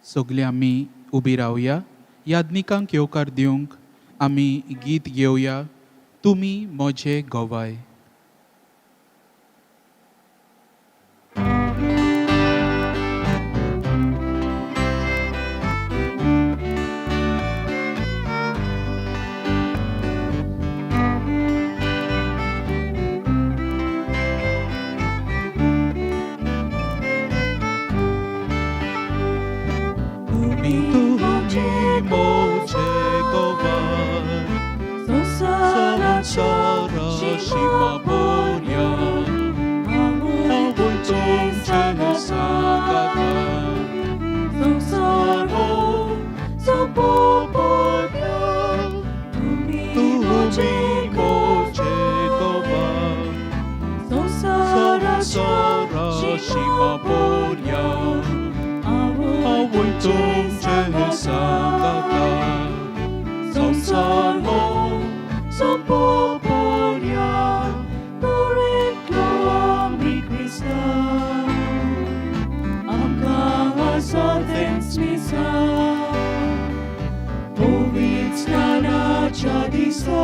सगळे आमी उबी रावया. याज्ञिकांक येवकार दिवंक आमी गीत घेवया. तुमी म्हजे गोवाय. तुमी म्हजे गोवाय. संवसाराच्या शिमा पर्यंत हांव तुमचे सांगता. संवसार सोंपोपर्यंत तुमी म्हजे गोवाय. संवसाराच्या शिमा पर्यंत हांव तुमचे सांगता. संवसार सोंपोपर्यंत proclaami Krista. Amka asatens misa. Powiedz nanacia disa.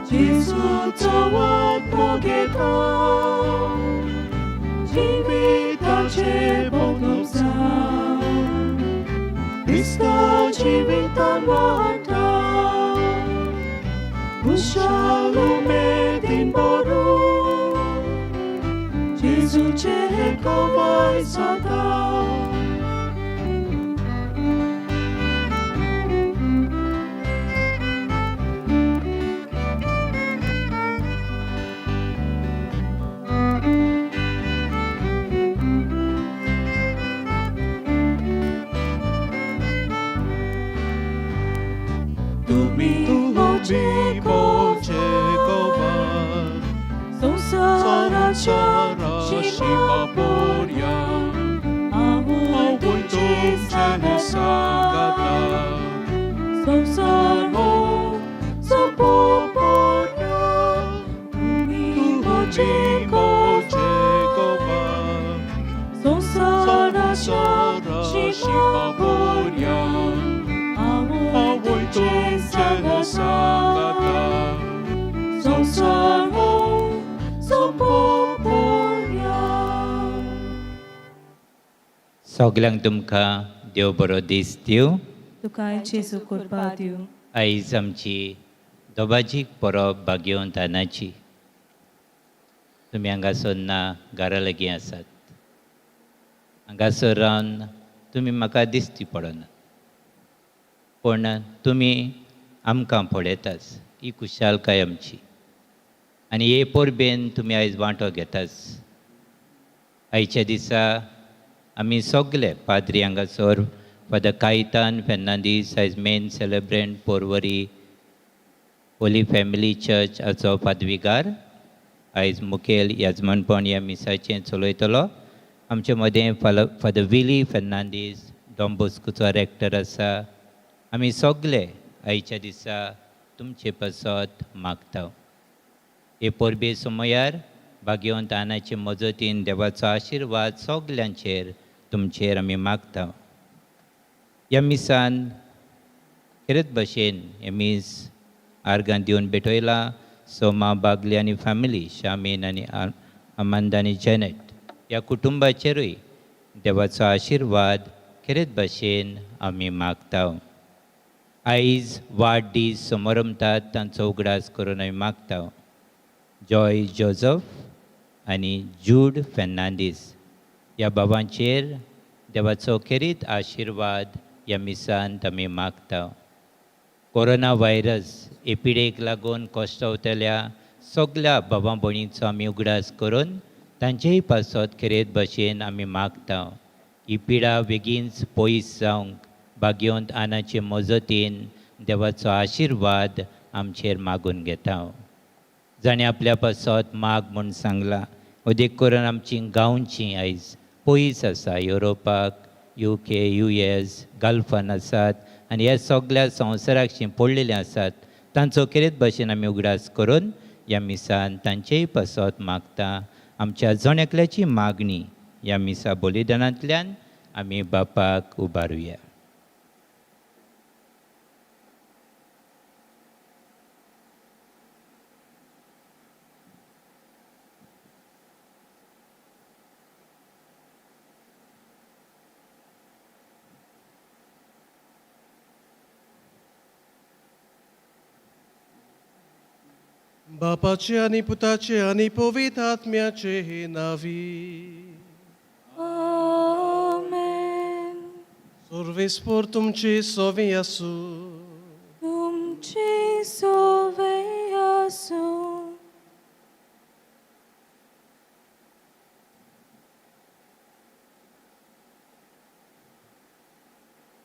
Jezusa odpowiedź. जीविताचे भोगवसा. Krista जीवितान वाटा. Ushalume din boru. Jezuचे गोवाय सदा. तुमी म्हजे गोवाय. संवसाराच्या शिमा पर्यंत हांव तुमचे सांगता. संवसार सोंपोपर्यंत तुमी म्हजे गोवाय. संवसाराच्या शिमा पर्यंत हांव तुमचे सांगता. संवसार सगळ्यांक तुमकां देव बरो दीस दिवं. तुकाय जेजू कृपा दिवं. आयज आमची दोबाजीक परब भाग्यवंतानाची. तुमी हांगासर ना घरा लागीं आसात. हांगासर रावन तुमी म्हाका दिसती पडना. पूण तुमी आमकां पळयताच. ही खुशालकाय आमची. आनी हे परबेन तुमी आयज वांटो घेताच. आयच्या दिसा आमी सगळे पाद्री हांगासर फादर कायतान फेर्नांदीस आयज main सेलेब्रंट Porvorim Holy family church हाचो पादवीगार आयज मुखेल याजमानपण ह्या मिसाचें चलयतलो. आमचे मदें फादर विली फेर्नांदीस डॉम्बोस्कोचो रॅक्टर आसा. आमी सगळे आयच्या दिसा तुमचे पसत मागता. हे परबे समयार भाग्यवंत आनाचे मजतीन देवाचो आशिर्वाद सगल्यांचेर तुमचेर आमी मागता. ह्या मिसान खरेंच भशेन हे मीस आर्गां दिवन भेटयला सोमा बागले आनी फॅमिली शामीन आनी आमांद आनी जेनेट ह्या कुटुंबाचेरूय देवाचो आशिर्वाद खरेंच भशेन आमी मागता. आयज वाडदीस समारंभात तांचो उगडास करून आमी मागता. जॉय जोझफ आनी जूड फेर्नांदीस ह्या बाबांचेर देवाचो खेरीत आशिर्वाद ह्या मिसांत आमी मागता. कोरोना व्हायरस एपिडेक लागून कश्टावतल्या सगळ्या भावां भयणींचो आमी उगडास करून तांचेय पासत खेरेत भशेन आमी मागता. ही पिडा बेगीनच पयस जावंक भाग्यवंत आनाचे मजतीन देवाचो आशिर्वाद आमचेर मागून घेता. जाणें आपल्या पासत माग म्हूण सांगला. अदेक करून आमची गांवचीं आयज पयस आसा. युरोपाक UK US गल्फान आसात आनी ह्या सगळ्या संवसाराक पडलेले आसात. तांचो खेरेत भशेन आमी उगडास करून ह्या मिसान तांचेय पासत मागता. आमच्या जण एकल्याची मागणी ह्या मिसा बलिदानांतल्यान आमी बापाक उबारुया. बापाचे आणि पुताचे आणि पवित्र आत्म्याचे हे नावी. Amen. सर्वेस्पर तुमचे सोवे असू. तुमची सोवे असो.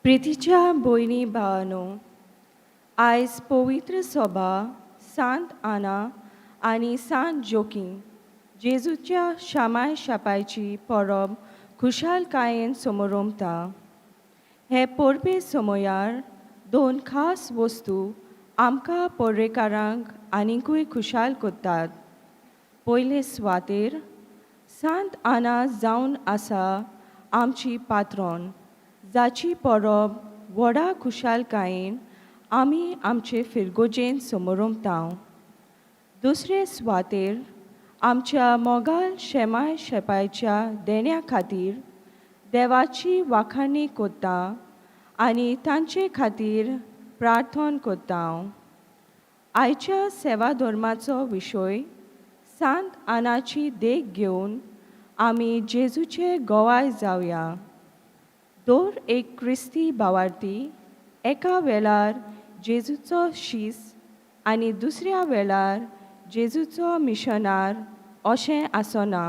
प्रितीच्या भयणी भावांनो, आयज पवित्र सभा सांत आना आनी सांत जोकीम जेजूच्या शामाय शापायची परब खुशालकायेन समोरमता. हे परबे समयार दोन खास वस्तू आमकां पर्रेकारांक आनिकूय खुशाल करतात. पयले सुवातेर सांत आना जावन आसा आमची पात्रोन, जाची परब व्हडा खुशालकायेन आमी आमचे फिरगोजेन समोरमताव. दुसरे सुवातेर आमच्या मोगाल शेमाय शेपायच्या देण्या खातीर देवाची वाखाणणी कोत्ता आनी तांचे खातीर प्रार्थना कोत्ताव. आयच्या सेवा धर्माचो विशय सांत आनाची देख घेवन आमी जेजूचे गोवाय जावया. दर एक क्रिस्ती भावार्थी एका वेळार जेजूचो शीस आनी दुसऱ्या वेळार जेजूचो मिशनार अशें आसना.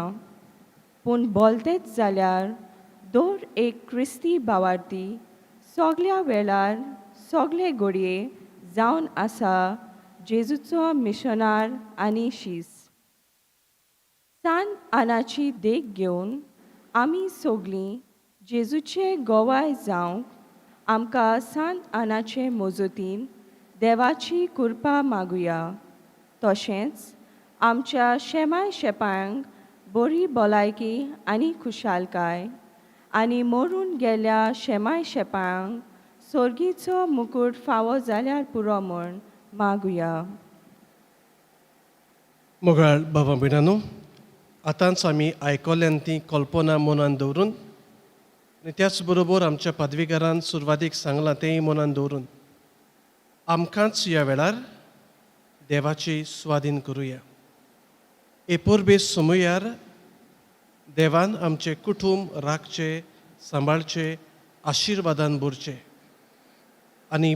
पूण बोलतेच जाल्यार दर एक क्रिस्ती भावार्थी सगल्या वेळार सगळे घडये जावन आसा जेजूचो मिशनार आनी शीस. सांत आनाची देख घेवन आमी सगळीं जेजूचे गोवाय जावंक आमकां सांत आनाचे मोजतीन देवाची कृपा मागुया. तशेंच आमच्या शेमाय शेपांक बरी भलायकी आनी खुशालकाय आनी मरून गेल्या शेमाय शेपांक सर्गीचो मुकूट फावो जाल्यार पुरो म्हूण मागुया. मोगाळ बाबा भयणांनो, आतांच आमी आयकल्ल्यान ती कल्पना मनान दवरून आनी त्याच बरोबर आमच्या पदवीकारान सुरवातीक सांगलां तेंय मनान दवरून आमकांच ह्या वेळार देवाची स्वाधीन करुया. हे परबे समयार देवान आमचे कुटुंब राखचे, सांबाळचे, आशिर्वादान भरचे आनी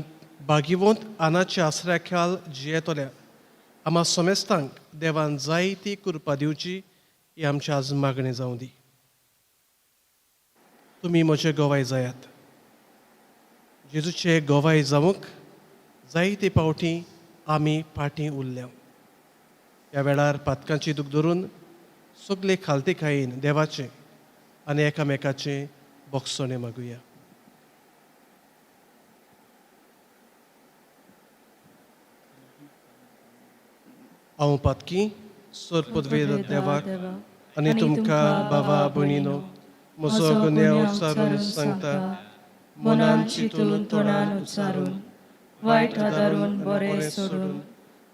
भागिवंत आनाच्या आसऱ्या खाल जियेतल्या आम्हा समेस्तांक देवान जायती कृपा दिवची ही आमची आज मागणी जावं दी. तुमी म्हजे गोवाय जायात. जेजूचे गोवाय जावंक जायते पावटी आमी फाटीं उरल्या. ह्या वेळार पातकांची दूख धरून सगळे खालते खायेन देवाचे आनी एकामेकाचे बोगसणे मागुया. हांव पातकी सर पदवेद देवाक आनी तुमकां बाबा भयणीनो म्हजो गुन्यांव उच्चारून सांगता, मनान चिंतून तोंडान उच्चारून वायट आदारून बरें सोडून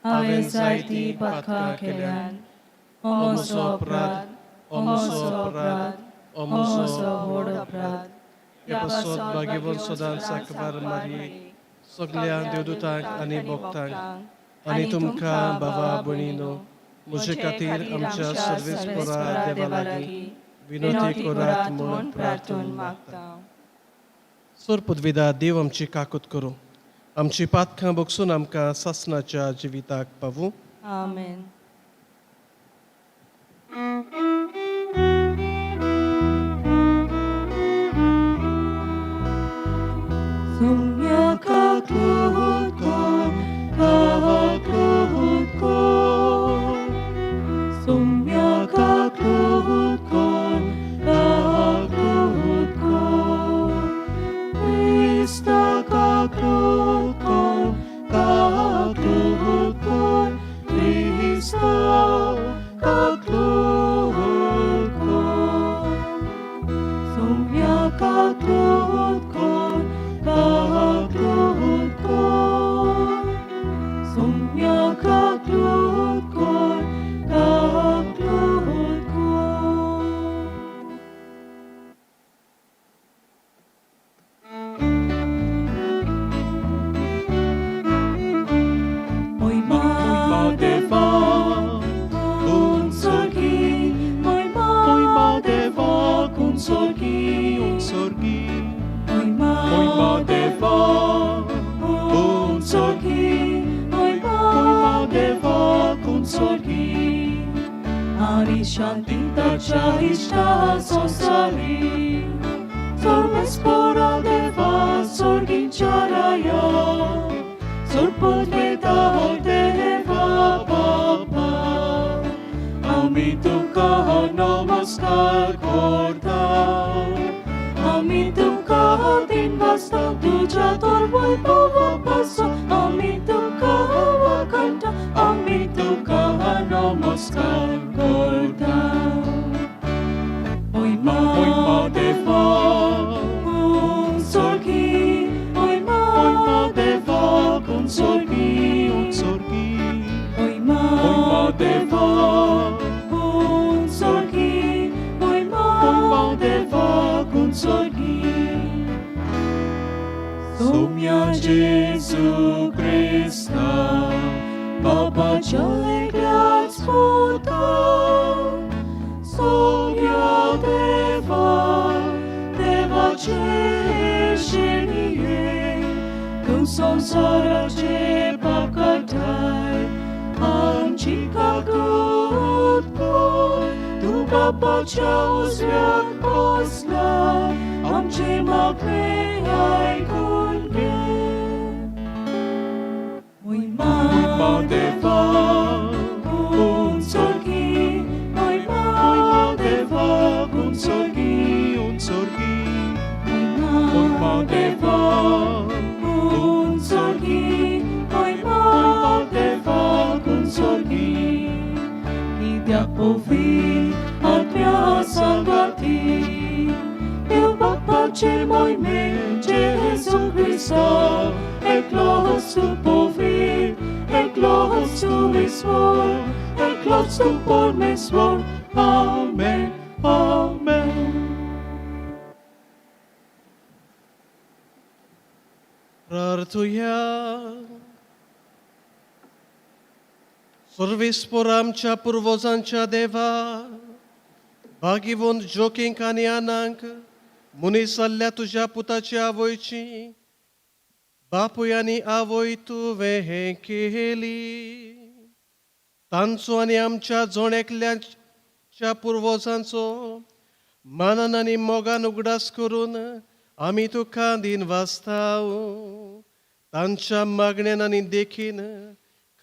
हांवें जायती पातकां केल्यान. हो म्हजो अपराध, हो म्हजो अपराध, हो म्हजो व्हड अपराध. ह्या पासत भाग्यवन सदां साकबार मारये सगळ्या देवदूतांक आनी भक्तांक आनी तुमकां बाबा भयणीनो म्हजे खातीर आमच्या सर्वेस्परा देवा लागीं विनंती करात म्हूण प्रार्थना मागता. सर पदवीदार देव आमची काकूत करूं, आमची पातकां बगसून आमकां सासणाच्या जिविताक पावूं. आमेन. Sumya kaklut kon, kaklut kon. Sumya kaklut kon, kaklut kon. Krista kaklut kon, kaklut kon. Krista kaklut आणि शांती ताच्या इष्टा संसारी सर्वेस्परा देवा सोर्गींच्या राया सोडपोतवेता देवा बापा आम्ही तुका नमस्कार करता आम्ही तुका दिन वाजता तुझ्या तोरवय बापासो आम्ही तुका वखंता आम्ही तुका नमस्कार करता Oima deva sorgi Oima deva con sorgi Oima deva sorgi Oima deva con sorgi Somia Jesu Christa Baba Jalegrad Sputa Somia Deva Deva Cheshiniye Kun samsara che pakatai Amchi kagutko Tu Baba Chausvyak posla Amchi makneyai kunge Oima Deva Kun sorgi Oima Deva Kun sorgi Oima Deva Kun sorgi Oima Deva Kun sorgi Idea povit Atmia salvati Eu Baba cel mai mare Jesu Christa Eclos tu povit Eclos tu isvor Eclos tu por mesvor Amen Amen प्रार्थूया सर्वेस्पर आमच्या पुर्वजांच्या देवा भागिवंत जोकींक आनी आनांक मनीस जाल्ल्या तुज्या पुताची आवयची बापूय आनी आवय तुवें हें केली तांचो आनी आमच्या जोणेकल्याच्या पुर्वजांचो मानान आनी मोगान उगडास करून आमी तुका दिन वाचताव तांच्या मागण्यान आनी देखीन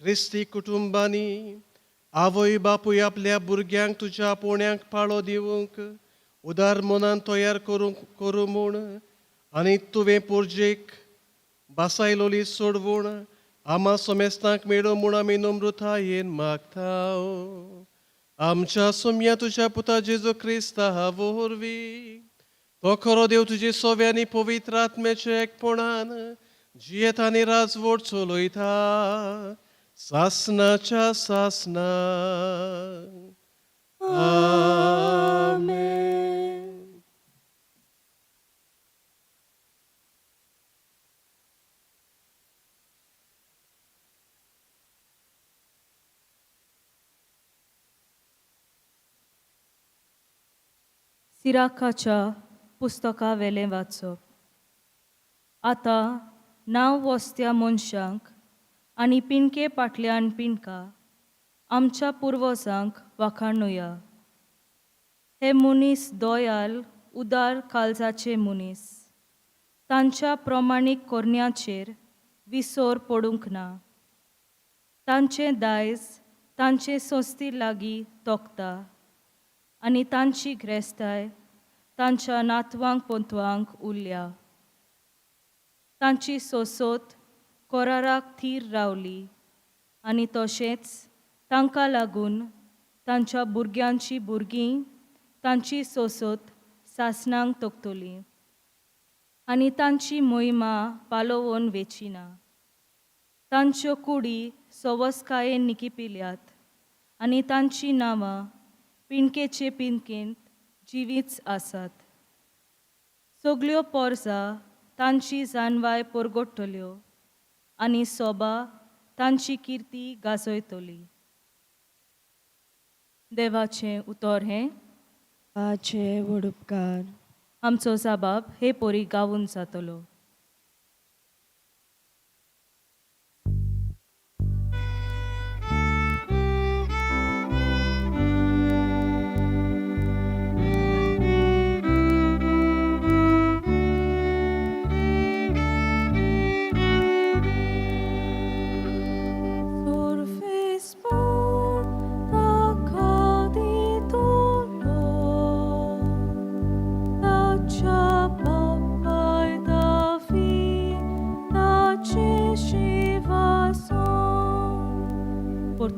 क्रिस्ती कुटुंबांनी आवय बापूय आपल्या भुरग्यांक तुज्या पोण्याक पाळो दिवंक उदार मनान तयार करूं म्हूण आनी तुवें पुर्जेक बासायलोली सोडवून आमा समेस्तांक मेळो म्हूण आमी नम्रतायेन मागताव आमच्या सोम्या तुज्या पुता जेजू क्रिस्ता वरवीं तो खरो देव तुजे सोव्यांनी पवित्र आत्म्याचे एकपणान जियेत आनी राजवट चलयता सासनाच्या सासना आमेन सिराकाच्या पुस्तका वेलें वाचप आतां नांव वस्त्या मनशांक आनी पिणके फाटल्यान पिणका आमच्या पुर्वजांक वाखाणुया हे मनीस दोयाल उदार काळजाचे मनीस तांच्या प्रमाणीक कोरण्याचेर विसर पडूंक ना तांचे दायज तांचे सोस्ती लागीं तोखता आनी तांची ग्रेस्ताय तांच्या नातवांक पोंतवांक उरल्या तांची सोसोत कोराराक थीर रावली आनी तशेंच तांकां लागून तांच्या भुरग्यांची भुरगीं तांची सोसोत सासणांक तोखतली आनी तांची मोहिमा पालोवन वेचिना तांच्यो कुडी सवस्कायेन निकिपिल्यात आनी तांची नांवां पिणकेचे पिणकेंत जिवीच आसात सगल्यो पोरजां तांची जानवाय परगडटल्यो आनी सोबा तांची किर्ती गाजयतली देवाचें उतर हें आचे वडुपकार आमचो जबाब हे पोरी गावून जातलो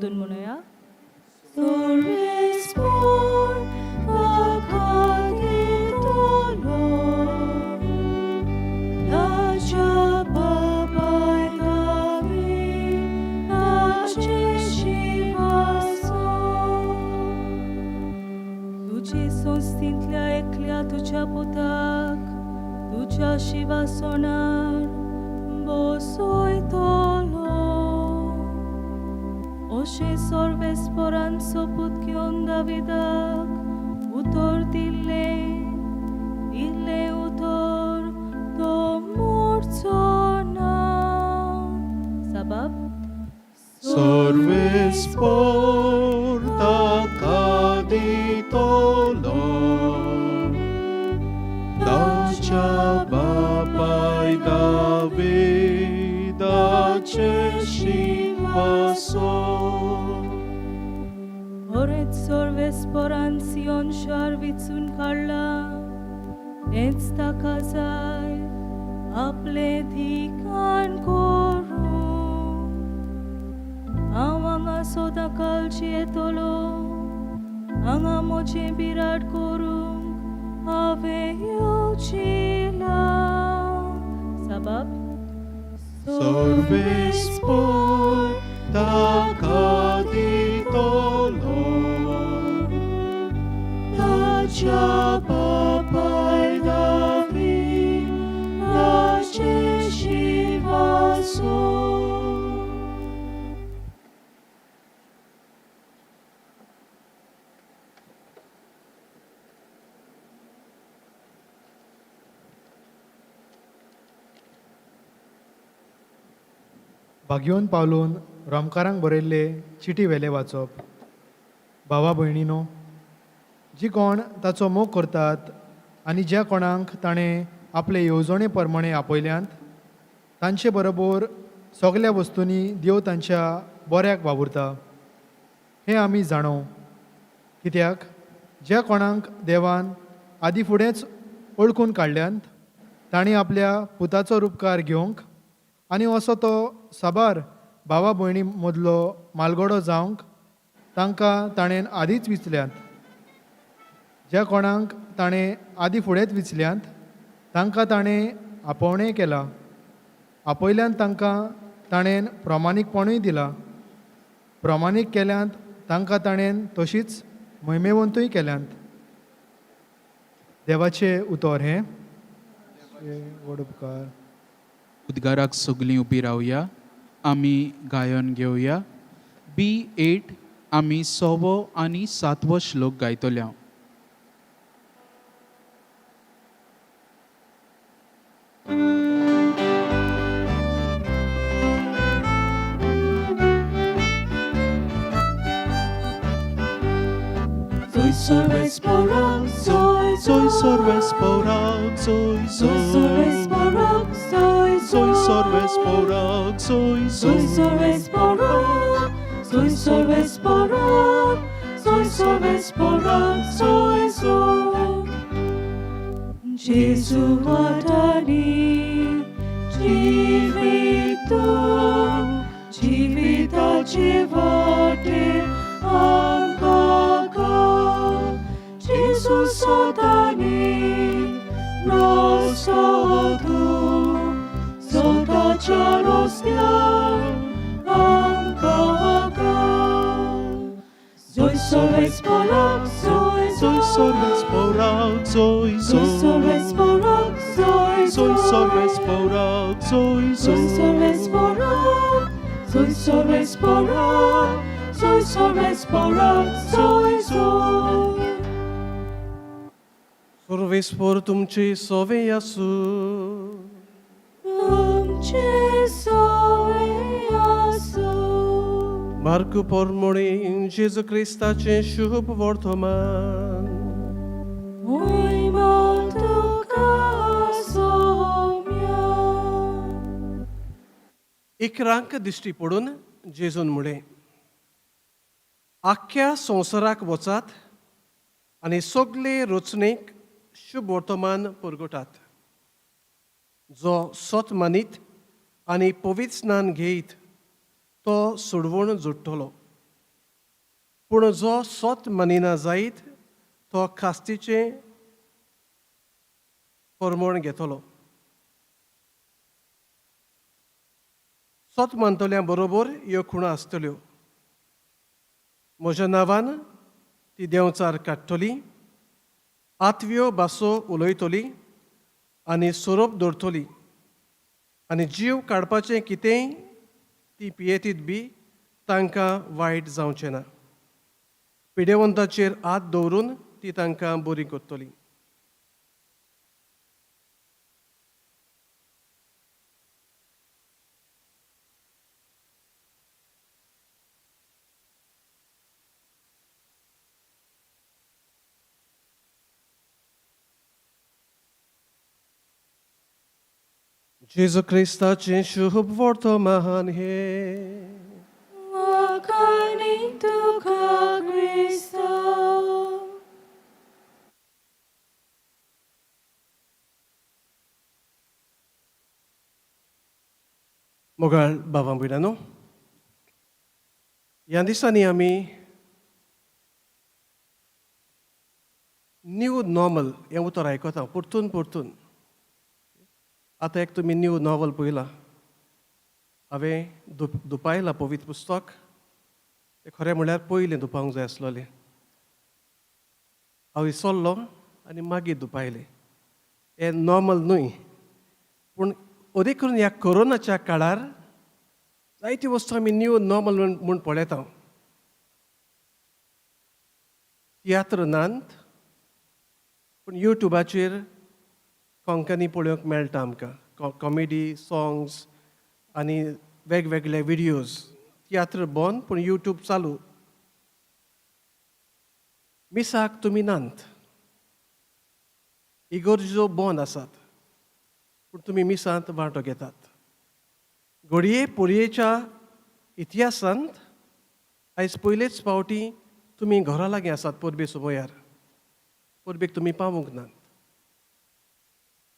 मोदून म्हणूया. Sorves por acaditolo, Dacia papai David, Dacia shivaso. Tuci son stintlia eclia tucia potak, tucia shivasonar, bosoi tolo. Oșe sorves poran soput kion Davidak, utor dille utor to murtsona. Sabab? Sorves porta caditolo, Dacia papai David, Dacia shivaso. Oret sorves poran sion sharvitsun karla, Ensta kazai apletikan koru. Amanga soda kalchi etolo, anga moche birat korung, ave yochila. Sabab? Sorves porta caditolo, Dacia papai David, Dacia shivaso. भाग्योन पावलून रामकारांक बरयल्ले चिटी वेले वाचप. भावा भयणीनो, जी कोण ताचो मोग करतात आनी ज्या कोणाक ताणें आपले येवजणे प्रमाणे आपयल्यांत तांचे बरोबर सगळ्या वस्तूंनी देव तांच्या बऱ्याक वावुरता हें आमी जाणो. कित्याक ज्या कोणाक देवान आदी फुडेंच वळखून काडल्यांत तांणी आपल्या पुताचो उपकार घेवंक आनी असो तो साबार भावा भयणी मदलो मालगडो जावंक तांकां ताणें आदींच विचल्यांत. ज्या कोणाक ताणें आदी फुडेंच विचल्यांत तांकां ताणें आपोवणें केलां. आपयल्यांत तांकां ताणें प्रमाणीकपणूय दिलां. प्रमाणीक केल्यांत तांकां ताणें तशींच महिमेवंतूय केल्यांत. देवाचें उतर हें व्हड उपकार. उद्गाराक सगळीं उबी रावया. आमी गायन घेवया. B8 आमी 6वो आनी 7वो श्लोक गायतले. Soy sorves porak, soy sorves porak, soy sorves porak, soy sorves porak, soy sorves porak, soy sorves porak, soy sorves porak, soy Gesù adani jivita jivate angaka Jesus adani rosodu sota charostia angaka Soy sorves porak, soy sorves porak, soy sorves porak, soy sorves porak, soy sorves porak, soy sorves porak, soy sorves porak, soy Sorves por तुमची सोवे आसू. Amche soveasu Marku pormoni Jezu Chrystaचे शुभ वर्तमान. Oi matuka somya एक रांक दिश्टी पडून जेजून मुळे आख्या संवसाराक वचात आनी सगळे रचनेक शुभ वर्तमान परगटात. जो सत मानीत आनी पवित्र स्नान घेयत तो सोडवण जोडटलो. पूण जो सोत मनिना जायत तो कास्तीचें परमोण घेतलो. सोत मानतल्या बरोबर ह्यो खुणा आसतल्यो. म्हज्या नांवान ती देंवचार काडटली, आतव्यो भासो उलयतली आनी सोरोप दवरतली, आनी जीव काडपाचें कितेंय ती पियेतीत बी तांकां वायट जावचें ना. पिडेवंताचेर हात दवरून ती तांकां बरी करतली. जेजू क्रिस्ताचें शुभ वर्तमान हे म्हाका तुका क्रिस्ता. मोगाळ भावां भयणांनो, ह्या दिसांनी आमी न्यू नॉर्मल हें उतर आयकता परतून परतून. आतां एक तुमी न्यू नॉवल पळयला. हांवें दुपायलां पवित्र पुस्तक. तें खरें म्हळ्यार पयलें दुपावंक जाय आसलोलें. हांव विसरलो आनी मागीर दुपायलें. हें नॉर्मल न्हय, पूण अदीक करून ह्या कोरोनाच्या काळार जायत्यो वस्तू आमी न्यू नॉर्मल म्हूण पळयता. तियात्र नात, पूण युट्यूबाचेर कोंकणी पळोवंक मेळटा आमकां. कॉमेडी, सॉंग्स आनी वेगवेगळे विडियोज. तियात्र बंद पूण युट्यूब चालू. मिसाक तुमी नात, इगर्जो बंद आसात, पूण तुमी मिसांत वांटो घेतात. घडये पोरयेच्या इतिहासांत आयज पयलेच फावटी तुमी घरा लागीं आसात परबे सुमयार. परबेक तुमी पावूंक नात,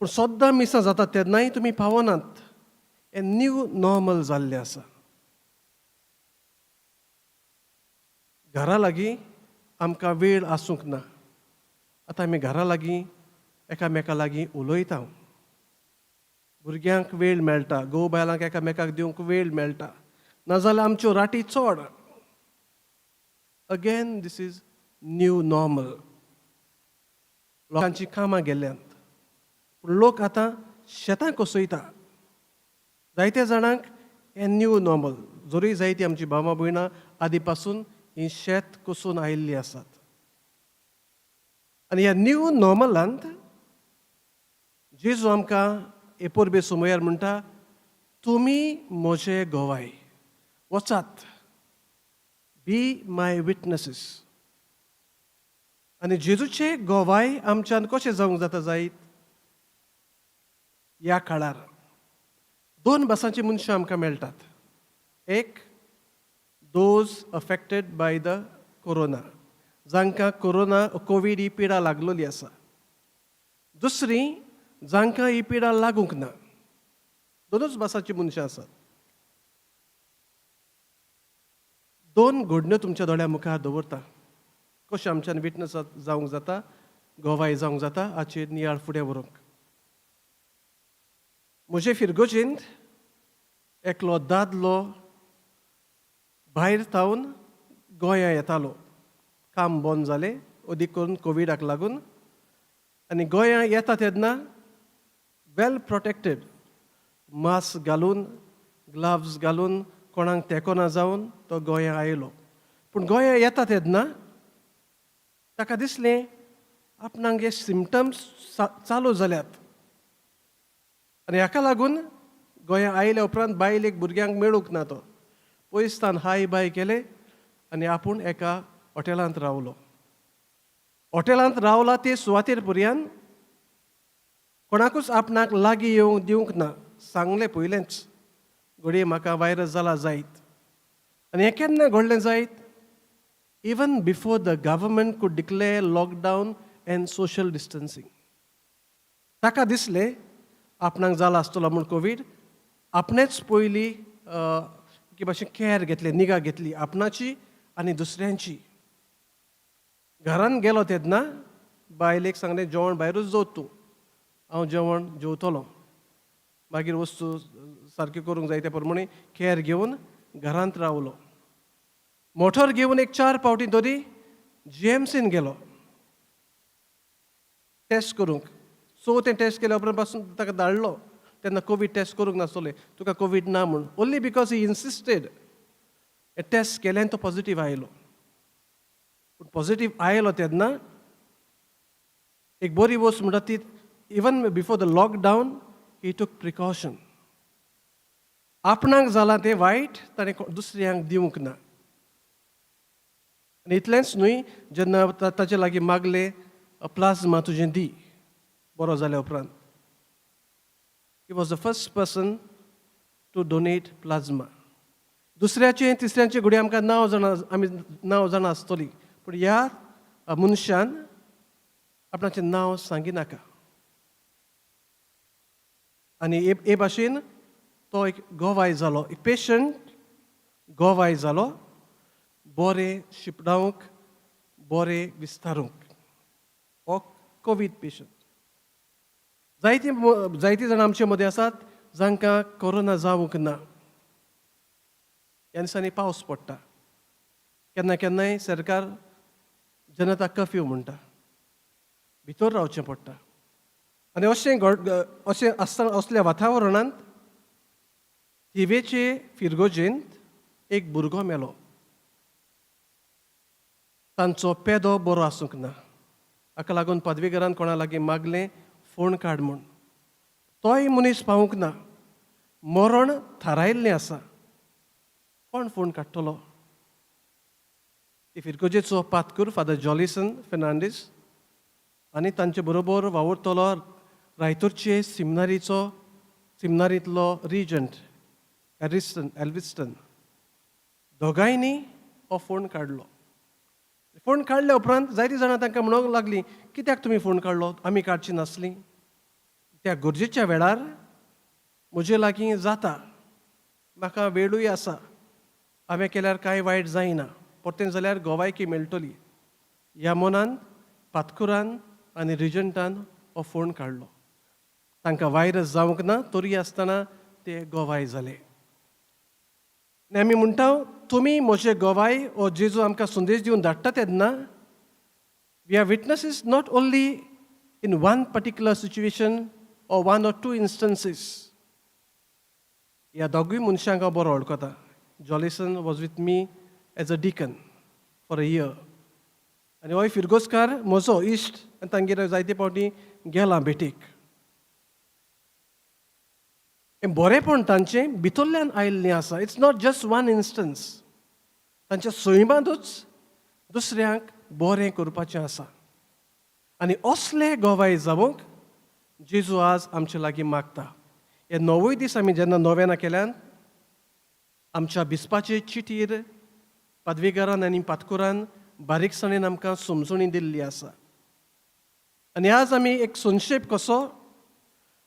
पूण सद्दां मिसां जातात तेन्नाय तुमी पावनात. हें न्यू नॉर्मल जाल्लें आसा. घरा लागीं आमकां वेळ आसूंक ना. आतां आमी घरा लागीं एकामेका लागीं उलयता. भुरग्यांक वेळ मेळटा, घोव बायलांक एकामेकाक दिवंक वेळ मेळटा. नाजाल्यार आमच्यो राटी चड. Again this is new normal. लोकांची कामां गेल्यांत, पूण लोक आतां शेतां कसयता. जायत्या जाणांक हें न्यू नॉर्मल. जोरी जायतीं आमचीं भावां भयणां आदी पासून हीं शेत कसून आयिल्लीं आसात. आनी ह्या न्यू नॉर्मलांत जेजू आमकां हे परबे सुमयार म्हणटा, तुमी म्हजे गोवाय. वचात, बी माय विटनसीस. आनी जेजूचे गोवाय आमच्यान कशें जावंक जाता जायत? ह्या काळार 2 भासांची मनशां आमकां मेळटात. एक, those affected by the corona, जांकां कोवीड ही पिडा लागलेली आसा. दुसरी, जांकां ही पिडा लागूंक ना. 2च भासांची मनशां आसात. 2 घडण्यो तुमच्या दोळ्या मुखार दवरता. कशें आमच्यान विटनस जावंक जाता, गोवाय जावंक जाता हाचेर नियाळ फुडें व्हरूंक. म्हजे फिरगोजेंत एकलो दादलो भायर थावन गोंयां येतालो. काम बंद जालें अदीक करून कोविडाक लागून. आनी गोंयां येता तेन्ना वेल प्रोटेक्टेड, मास्क घालून, ग्लव्स घालून, कोणाक तेंको जावन तो गोंयां आयलो. पूण गोंयां येता तेन्ना ताका दिसलें आपणाक हे सिमटम्स चालू जाल्यात. आनी हाका लागून गोंयां आयल्या उपरांत बायलेक भुरग्यांक मेळूंक ना तो. पयसतान हाय बाय केलें आनी आपूण एका हॉटेलांत रावलो. हॉटेलांत रावला ते सुवातेर पर्यंत कोणाकूच आपणाक लागीं येवंक दिवंक ना. सांगलें पयलेंच, घडये म्हाका वायरस जाला जायत. आनी हें केन्ना घडलें जायत? Even before the government could declare lockdown end social distancing. ताका दिसलें आपणाक जाला आसतलो म्हूण कोवीड. आपणेच पयलीं की भाशेन कॅर घेतलें, निगा घेतली आपणाची आनी दुसऱ्यांची. घरान गेलो तेन्ना बायलेक सांगलें जेवण भायरूच जेव तूं, हांव जेवण जेवतलो. मागीर वस्तू सारक्यो करूंक जाय त्या प्रमाणे कॅर घेवन घरांत रावलो. मोटर घेवन एक 4 फावटी तरी GMCन गेलो टेस्ट करूंक. सो तें टेस्ट केल्या उपरांत पासून ताका धाडलो. तेन्ना कोवीड टेस्ट करूंक नासलोलें, तुका कोवीड ना म्हूण. Only because he insisted. Test केल्यान तो पॉझिटीव आयलो. पूण पॉझिटीव आयलो तेन्ना एक बरी वस्त म्हणटा ती, इवन बिफोर द लॉकडावन ही टूक प्रिकॉशन. आपणाक जालां तें वायट ताणें दुसऱ्यांक दिवंक ना. आनी इतलेंच न्हय, जेन्ना ताचे लागीं मागलें प्लाझ्मा तुजें दी बरो जाल्या उपरांत, he was the first person to donate plasma. दुसऱ्याचें तिसऱ्यांचें घडये आमकां नांव जाणा आसतलीं, पूण ह्या मनशान आपणाचें नांव सांगिनाका. आनी हे भाशेन तो एक गोवाय जालो, एक पेशंट गोवाय जालो, बरें शिपडावंक, बरें विस्तारूंक. हो कोवीड पेशंट. जायतीं जाणां आमचे मदीं आसात जांकां कोरोना जावंक ना. ह्या दिसांनी पावस पडटा, केन्ना केन्नाय सरकार जनता कर्फ्यू म्हणटा, भितर रावचें पडटा. आनी अशें आसतना असल्या वातावरणांत थिवेचे फिरगोजेंत एक भुरगो मेलो. तांचो पेदो बरो आसूंक ना. हाका लागून पदवीगरान कोणा लागीं मागलें फोण काड म्हूण. तोय मनीस पावूंक ना. मरण थारायिल्लें आसा. कोण फोण काडटलो? फिरगोजेचो पातकूर फादर जॉलिसन फेर्नांडीस आनी तांचे बरोबर वावुरतलो रायतूरचे सिमनारींतलो रिजंट एल्विस्टन. दोगांयनी हो फोण काडलो. फोण काडल्या उपरांत जायतीं जाणां तांकां म्हणूंक लागलीं, कित्याक तुमी फोण काडलो, आमी काडची नासलीं. त्या गरजेच्या वेळार म्हजे लागीं जाता, म्हाका वेळूय आसा, हांवें केल्यार कांय वायट जायना, परतें जाल्यार गोवायकी मेळटली. ह्या मनान पातकुरान आनी रिजंटान हो फोण काडलो. तांकां वायरस जावंक ना, तरी आसतना ते गोवाय जाले. आनी आमी म्हणटा, तुमी म्हजे गोवाय हो जेजू आमकां संदेश दिवन धाडटा तेन्ना we are witnesses not only in one particular situation or 1 or 2 instances. ह्या दोगूय मनशांक हांव बरो वळखता. Jollison was with me as a deacon for a year. आनी होय फिरगोजकार म्हजो इश्ट, आनी तांगेर जायते फावटी गेलां भेटेक. हें बरेंपण तांचें भितरल्यान आयिल्लें आसा. It's not just one instance. तांच्या सैमांतूच दुसऱ्यांक बरें करपाचें आसा. आनी असले गोवाय जावंक जेजू आज आमचे लागीं मागता. हे 9 दीस आमी जेन्ना नोवेना केल्यान आमच्या बिस्पाचे चिटीर पदवीगरान आनी पातकुरान बारीकसाणेन आमकां समजुणी दिल्ली आसा. आनी आज आमी एक संक्षेप कसो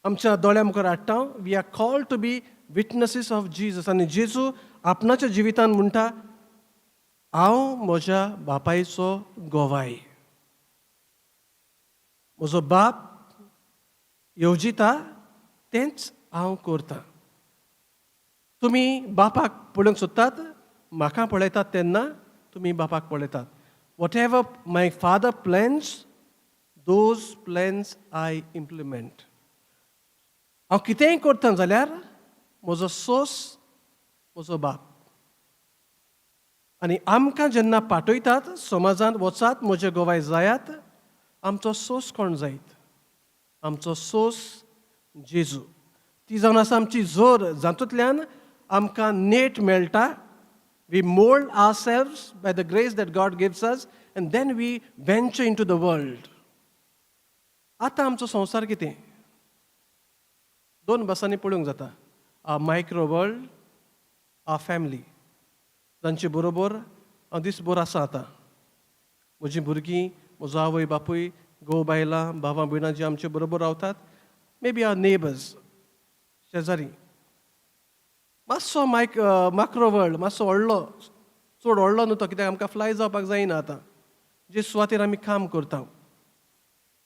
आमच्या दोळ्या मुखार हाडटा. We are called to be witnesses of Jesus. आनी जेजू आपणाच्या जिवितान म्हणटा, हांव म्हज्या बापायचो गोवाय. म्हजो बाप येवजिता तेंच हांव करतां. तुमी बापाक पळोवंक सोदतात, म्हाका पळयतात तेन्ना तुमी बापाक पळयतात. What ever my father plans, those plans I implement. हांव कितेंय करतां जाल्यार म्हजो सोस म्हजो बाप. आनी आमकां जेन्ना पाठयतात समाजांत, वचात म्हजे गोवाय जायात, आमचो सोस कोण जायत? आमचो सोस जेजू. ती जावन आसा आमची जोर, जातूंतल्यान आमकां नेट मेळटा. We mould ourselves by the grace that God gives us and then we venture into the world. आतां आमचो संवसार कितें? 2 भासांनी पळोवंक जाता. आ मायक्रो वर्ल्ड, आ फॅमिली, जांचे बरोबर हांव दिसभर आसा आतां. म्हजीं भुरगीं, म्हजो आवय बापूय, घोव बायलां, भावां भयणां जीं आमचे बरोबर रावतात, मे बी आवर नेबर्स, शेजारी. मातसो मायक्रो वर्ल्ड, मातसो व्हडलो, चड व्हडलो न्हू तो, कित्याक आमकां फ्लाय जावपाक जायना आतां. जे सुवातेर आमी काम करता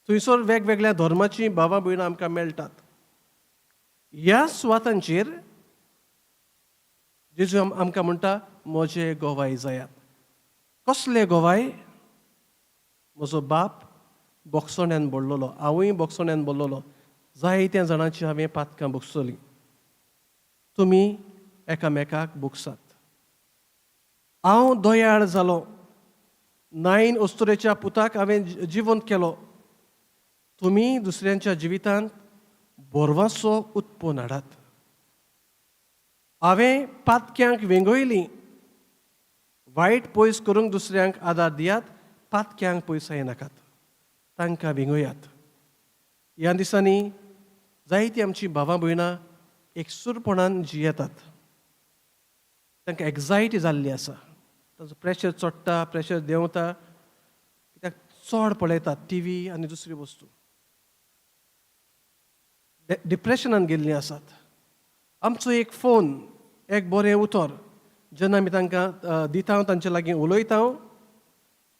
थंयसर वेगवेगळ्या धर्माची भावां भयणां आमकां मेळटात. ह्या सुवातांचेर जेजू आमकां म्हणटा म्हजे गोवाय जायात. कसले गोवाय? म्हजो बाप बोगसोण्यांत बोडलोलो, हांवूय बोगसोण्यांत बोडलोलो, जायत्या जाणांची हांवें पातकां बोगसोलीं. तुमी एकामेकाक बोगसात. हांव दोयाळ जालो, 9 अस्तुरेच्या पुताक हांवें जिवंत केलो. तुमी दुसऱ्यांच्या जिवितांत बोरवांचो उत्पन्न हाडात. हांवें पातक्यांक वेंगयलीं, वायट पयस करूंक दुसऱ्यांक आदार दियात, पातक्यांक पयसाय नाकात, तांकां विंगयात. ह्या दिसांनी जायतीं आमचीं भावां भयणां एकसूरपणान जियेतात. तांकां एग्जायटी जाल्ली आसा. ताचो प्रेशर चडटा, प्रेशर देंवता, कित्याक चड पळयतात टीव्ही आनी दुसरी वस्तू. डिप्रेशनान गेल्लीं आसात. आमचो एक फोन, एक बरें उतर जेन्ना आमी तांकां दिता, तांचे लागीं उलयता,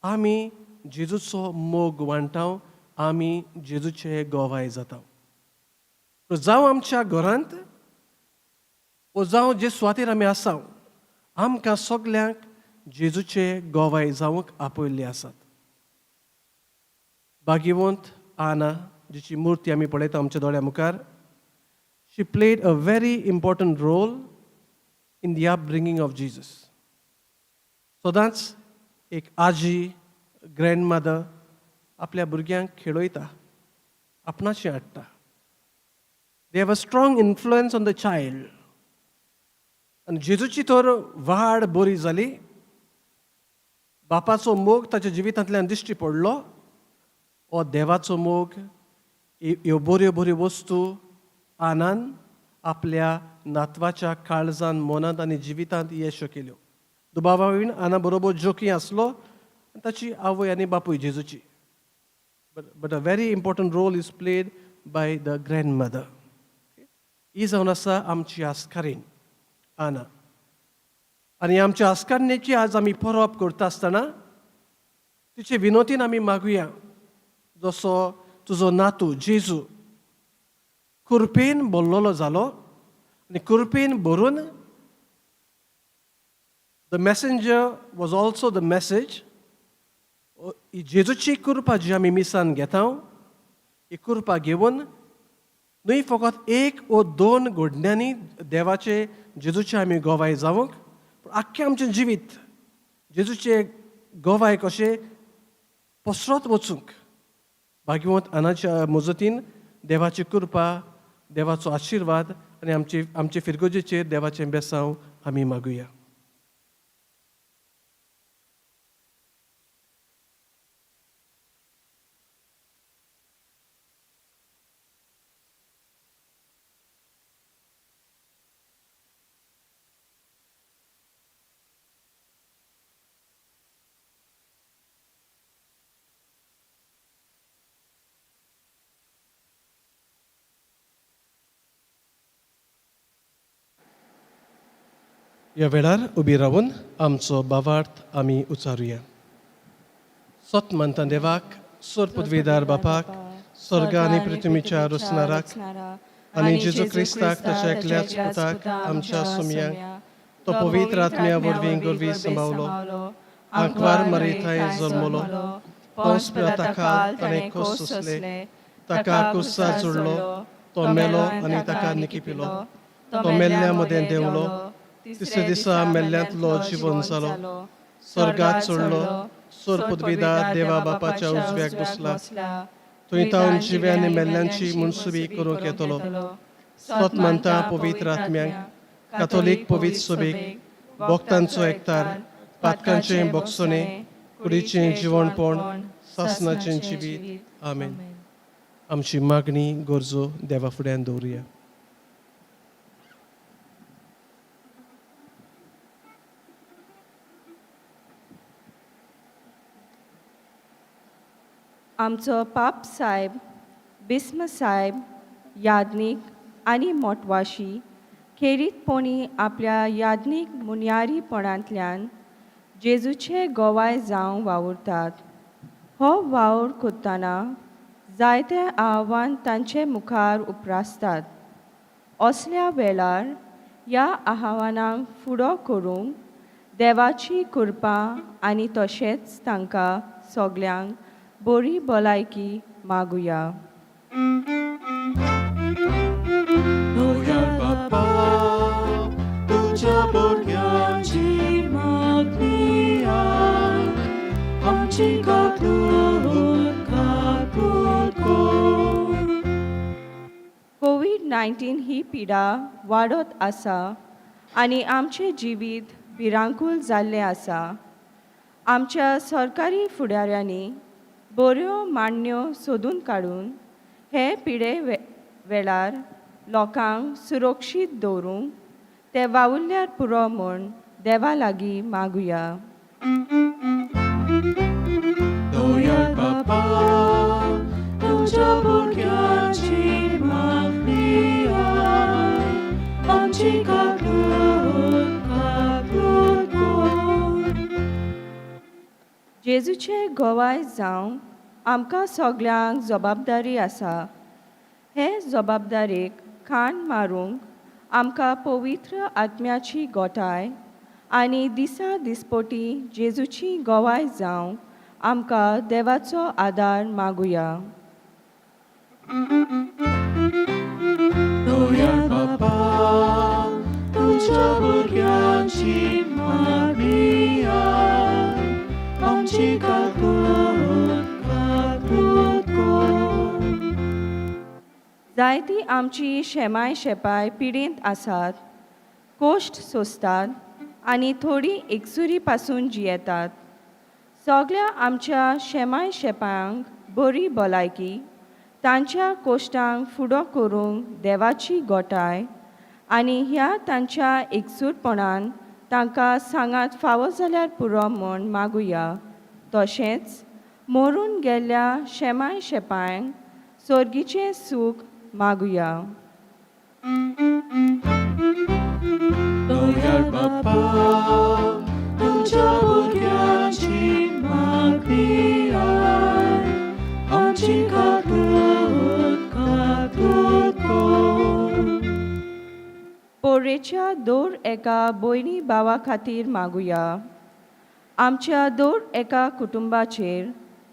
आमी जेजूचो मोग वांटाव, आमी जेजूचे गोवाय जाता. जावं आमच्या घरांत वा जावं जे सुवातेर आमी आसा, आमकां सगल्यांक जेजूचे गोवाय जावंक आपयल्ले आसात. भाग्यवंत आना, जिची मुर्ती आमी पळयता आमच्या दोळ्या मुखार, she played a very important role in the upbringing of Jesus. सदांच एक आजी, ग्रँडमदर आपल्या भुरग्यांक खेळयता, आपणाचें हाडटा. They have a strong influence on the child. आनी जेजूची तर वाड बरी जाली. बापाचो मोग ताच्या जिवितांतल्यान दिश्टी पडलो. हो देवाचो मोग, ह्यो बऱ्यो बऱ्यो वस्तू आनान आपल्या नातवाच्या काळजान, मनांत आनी जिवितांत येशो केल्यो. दुबावावीण आना बरोबर जोकी आसलो, ताची आवय आनी बापूय जेजूची. But a very important role is played by the grandmother. ही जावन आसा आमची आस्कारीण आना. आनी आमच्या आस्कारणेची आज आमी परब करता आसतना तिचे विनोतीन आमी मागुया, जसो तुजो नातू जेजू कुरपेन भरलेलो जालो आनी कुरपेन भरून the messenger was also the message. ही जेजूची कृपा जी आमी मिसान घेता, ही कृपा घेवन न्हय फकत 1 वा 2 घडण्यांनी देवाचे जेजूचे आमी गोवाय जावंक, पूण आख्खें आमचें जिवीत जेजूचे गोवाय कशें पसरत वचूंक भाग्यवंत आनाच्या मजतीन देवाची कृपा, देवाचो आशिर्वाद आनी आमचे फिरगोजेचेर देवाचें बेसांव आमी मागुया. ह्या वेळार उबी रावन आमचो भावार्थ आमी उचारुया. सत म्हणटा देवाक, सोर पदवीदार बापाक, स्वर्ग आनी पृथ्वीच्या रचणाराक आनी जेजू क्रिस्ताक ताच्या एकल्याच पुताक आमच्या सुमयांक तो पवित्र आत्म्या वरवीं गोरवी सांबावलो, आंकवार मरिथाय जल्मलो, पोंस पिलाताखाल ताणें खोस सोंसले, ताका कुस्सा जोडलो, तो मेलो आनी ताका निकिपिलो, तो मेल्ल्या मदें देंवलो, तिसऱ्या दिसा मेल्ल्यांतलो जिवन जालो, स्वर्गात चडलो, सोर पदवीदार देवा बापाच्या उजव्याक बसला, थंय तावन जिव्या आनी मेल्ल्यांची मुनसुबी करूंक येतलो. सत म्हणटा पवित्र आत्म्यांक, कातोलीक पवित्र सभेक, भक्तांचो एकतार, पातकांचें बोगसणें, कुडीचें जिवणपण, सासणाचें जिवीत. आमेन. आमची मागणी गरजो देवा फुड्यान दवरुया. आमचो पाप साहेब, बिस्म साहेब, याज्ञीक आनी मोटवाशी खेरीतपणी आपल्या याज्ञीक मुन्यारीपणांतल्यान जेजूचे गोवाय जावं वावुरतात. हो वावर कोत्ताना जायते आव्हान तांचे मुखार उप्रासतात. असल्या वेळार ह्या आव्हानांक फुडो करूंक देवाची कृपा आनी तशेंच तांकां सगल्यांक बरी भलायकी मागुया. दोयार बापा, तुझ्या भुरग्यांची मागणी आय, आमची काकूट काकूट कर. कोविड-19 ही पिडा वाडत आसा आनी आमचें जिवीत भिरांकूळ जाल्लें आसा. आमच्या सरकारी फुडाऱ्यांनी बऱ्यो मांडण्यो सोदून काडून हे पिडे वेळार लोकांक सुरक्षीत दवरूंक ते वावुरल्यार पुरो म्हूण देवा लागीं मागुया. दोयार बापा, तुझ्या भुरग्यांची मागणी आय, आमची काकूट काकूट कर. जेजूचे गोवाय जावं आमकां सगल्यांक जबाबदारी आसा. हे जबाबदारेक खाण मारूंक आमकां पवित्र आत्म्याची गोठाय आनी दिसा दिसपोटी जेजूची गोवाय जावं आमकां देवाचो आदार मागुया. दोयार बापा, तुझ्या भुरग्यांची मागणी आय, आमची काकूट काकूट कर. जायती आमची शेमाय शेपाय पिडेंत आसात, कोश्ट सोंसतात आनी थोडी एकसुरी पासून जियेतात. सगल्या आमच्या शेमाय शेपांक बरी भलायकी, तांच्या कोश्टांक फुडो करूंक देवाची गोठाय आनी ह्या तांच्या एकसूरपणान तांकां सांगात फावो जाल्यार पुरो म्हूण मागुया. तशेंच मरून गेल्ल्या शेमाय शेपांक सोर्गीचें सूख मागुया. दोयार बापा, तुझ्या भुरग्यांची मागणी आय, आमची काकूट काकूट कर. पोरेच्या दर एका भयणी भावा खातीर मागुया. आमच्या दर एका कुटुंबाचेर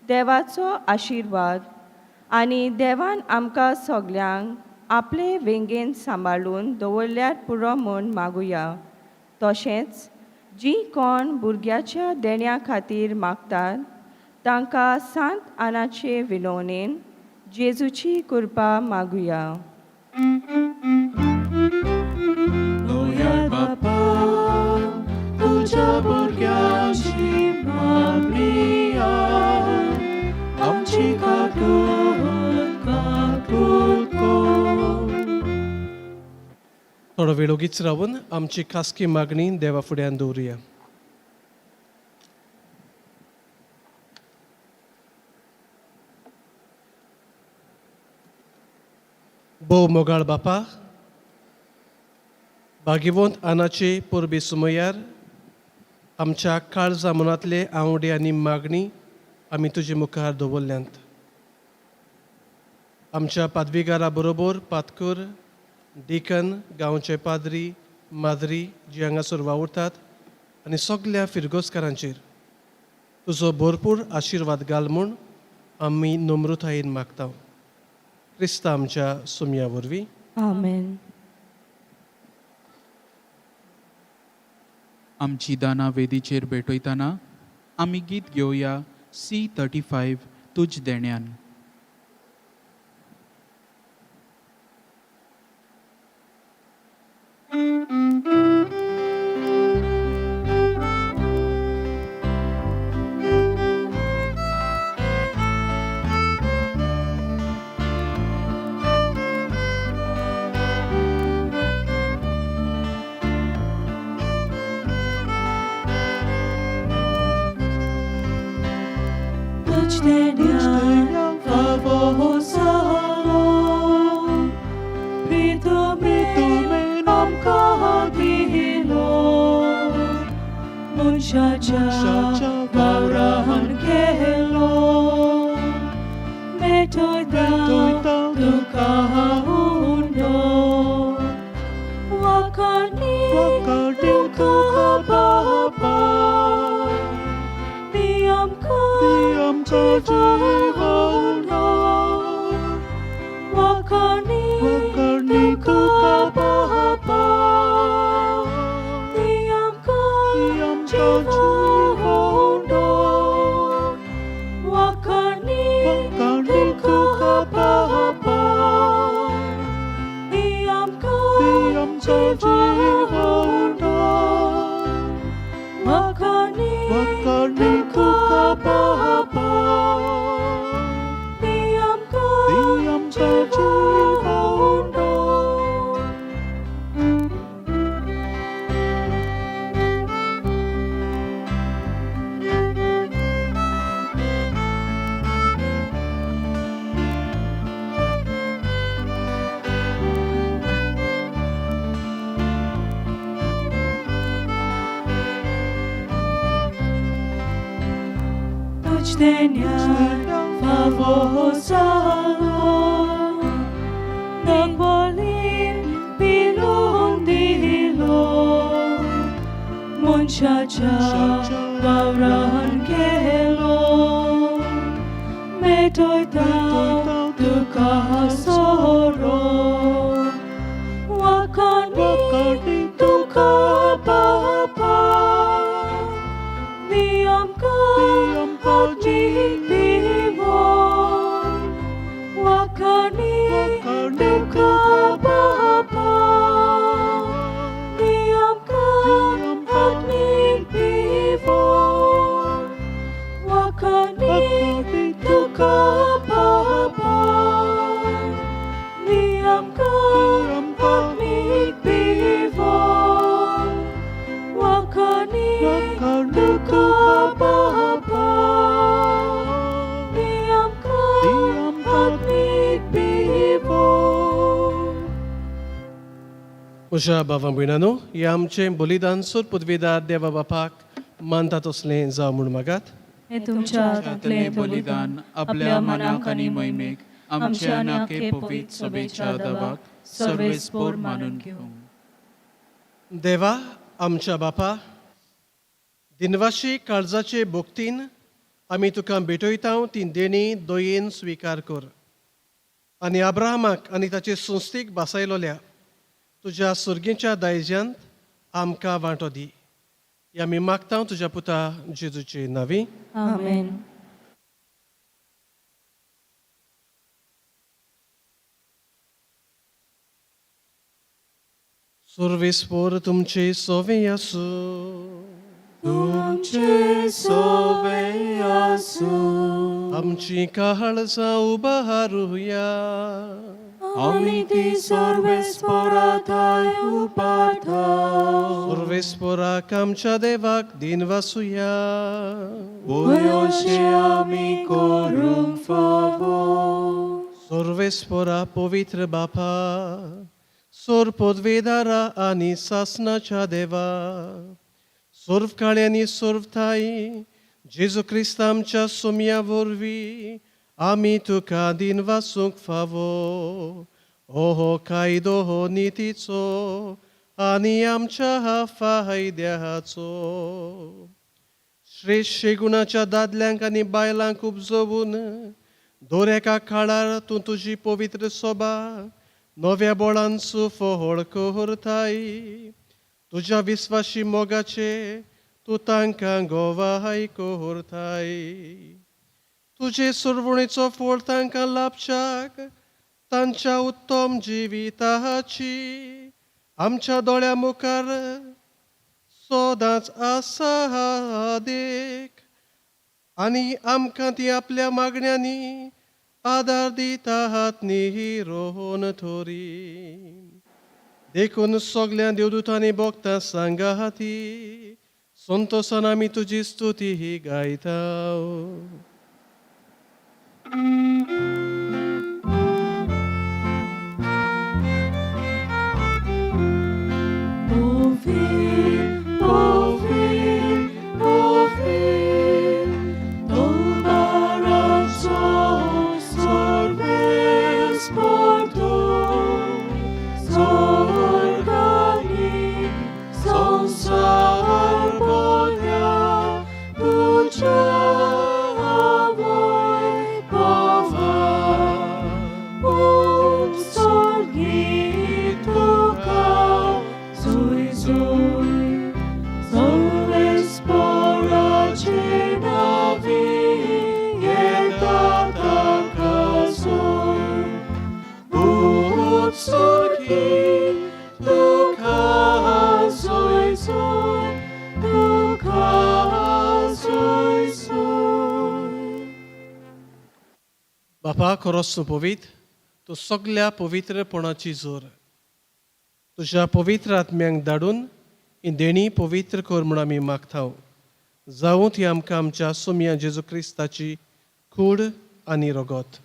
देवाचो आशिर्वाद आनी देवान आमकां सगल्यांक आपले वेंगेन सांबाळून दवरल्यार पुरो म्हूण मागुया. तशेंच जीं कोण भुरग्याच्या देण्या खातीर मागतात तांकां सांत आनाचे विनवणेन जेजूची कृपा मागुया. दोयार बापा, तुझ्या भुरग्यांची मागणी आय, आमची काकूट काकूट कर. थोडो वेळ ओगीच रावन आमची खासगी मागणी देवा फुड्यान दवरुया. भोव मोगाळ बापा, भागिवंत आनाचे पोरबे सुमयार आमच्या काळजा मनांतले आवडी आनी मागणी आमी तुजे मुखार दवरल्यांत. आमच्या पादवीगारा बरोबर पातकूर डिकन गांवचे पाद्री माद्री जी हांगासर वावुरतात आनी सगल्या फिरगोसकारांचेर तुजो भरपूर आशिर्वाद घाल म्हूण आमी नम्रतायेन मागता. क्रिस्ता आमच्या सुमया वरवीं. आमेन. आमची दाना वेदीचेर भेटयतना आमी गीत घेवया C35 तुज देण्यान. Tuż dnia fawosało, przytumy nam kahagilo, muchacha vaurahan kelo. Metoita tukaundo Wakani tukababa Diamka jiwaundo Wakani tukababa Diamka jiwaundo Wakani tukababa Diamka jiwaundo Wakani tukababa Diamka jiwaundo Denian favosalo Nagbolin pilong dilo Munchacha gauran kelo Metoita tukasoro Wakani tukababa Diamka Adibivon Wakani tukababa Diamka Adibivon Wakani tukababa Diamka Adibivon Wakani tukababa Diamka Adibivon म्हज्या भावां भयणांनो हे आमचें बलिदान सूर पदवीदार देवा बापाक मानतात असलें जावं म्हूण मागात हे तुमच्या हातांतलें बलिदान आपल्या मनाक आनी मोहिमेक आमच्या नाके पवित्र सभेच्या दावाक सर्वेस्पोर मानून घेवंक देवा आमच्या बापा दिनवाशी काळजाचे भोगतीन आमी तुका भेटयता ती देणी दोयेन स्विकार कर आनी अब्राहमाक आनी ताचे संस्थीक बासायलोल्या तुज्या सुर्गेच्या दायज्यांत आमकां वांटो दी हे आमी मागता तुज्या पुता जेजूचे नांवी आमेन सर्वेस्पोर तुमचे सोवे आसूं तुमचे सोवे आसूं आमची काळजां उबारूया आमी ती सर्वेस्पोराताय उबारता सर्वेस्पोराक आमच्या देवाक दिन वासुया बरोशे आमी करूंक फावो सर्वेस्पोरा पवित्र बापा सोर पदवेदारा आनी सासनाच्या देवा सर्व काळ्यांनी सर्वताई जेजू क्रिस्त आमच्या सोम्या वरवीं आमी तुका दिन वासूंक फावो हो कायदो हो नितीचो आनी आमच्या फायद्याचो श्रेष्ठ गुणाच्या दादल्यांक आनी बायलांक उपजोवून दर एका काळार तूं तुजी पवित्र सोबा नव्या बोळांचो फोहळ करताय तुज्या विस्वाशी मोगाचे तूं तांकां गोवाय करताय तुजे सुरवणेचो फळ तांकां लाभच्याक तांच्या उत्तम जिविताची आमच्या दोळ्या मुखार सदांच आसा देख आनी आमकां ती आपल्या मागण्यांनी आदार दितात निरोन थोरी देखून सगळ्या देवदूतांनी भोगता सांगा हाती संतोषान आमी तुजी स्तुती ही गायता Sor बापा खरोच तूं पवित्र, तूं सगळ्या पवित्रपणाची जोर. तुज्या पवित्र आत्म्यांक धाडून ही देणी पवित्र कर म्हूण आमी मागताव. जावं ती आमकां आमच्या सोम्या जेजू क्रिस्ताची कूड आनी रगत.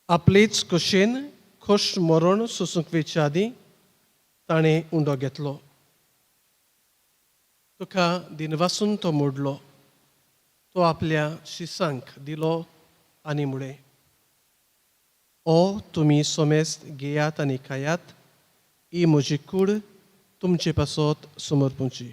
आपलीच कुशेन खोश मरण सोंसूंक वेच्या आदीं ताणें उंडो घेतलो. तुका दिनवासून तो मोडलो. तो आपल्या शिसांक दिलो आनी म्हळें, ओ तुमी सोमेस्त घेयात आनी खायात, ही म्हजी कूड तुमचे पासत समर्पूंची.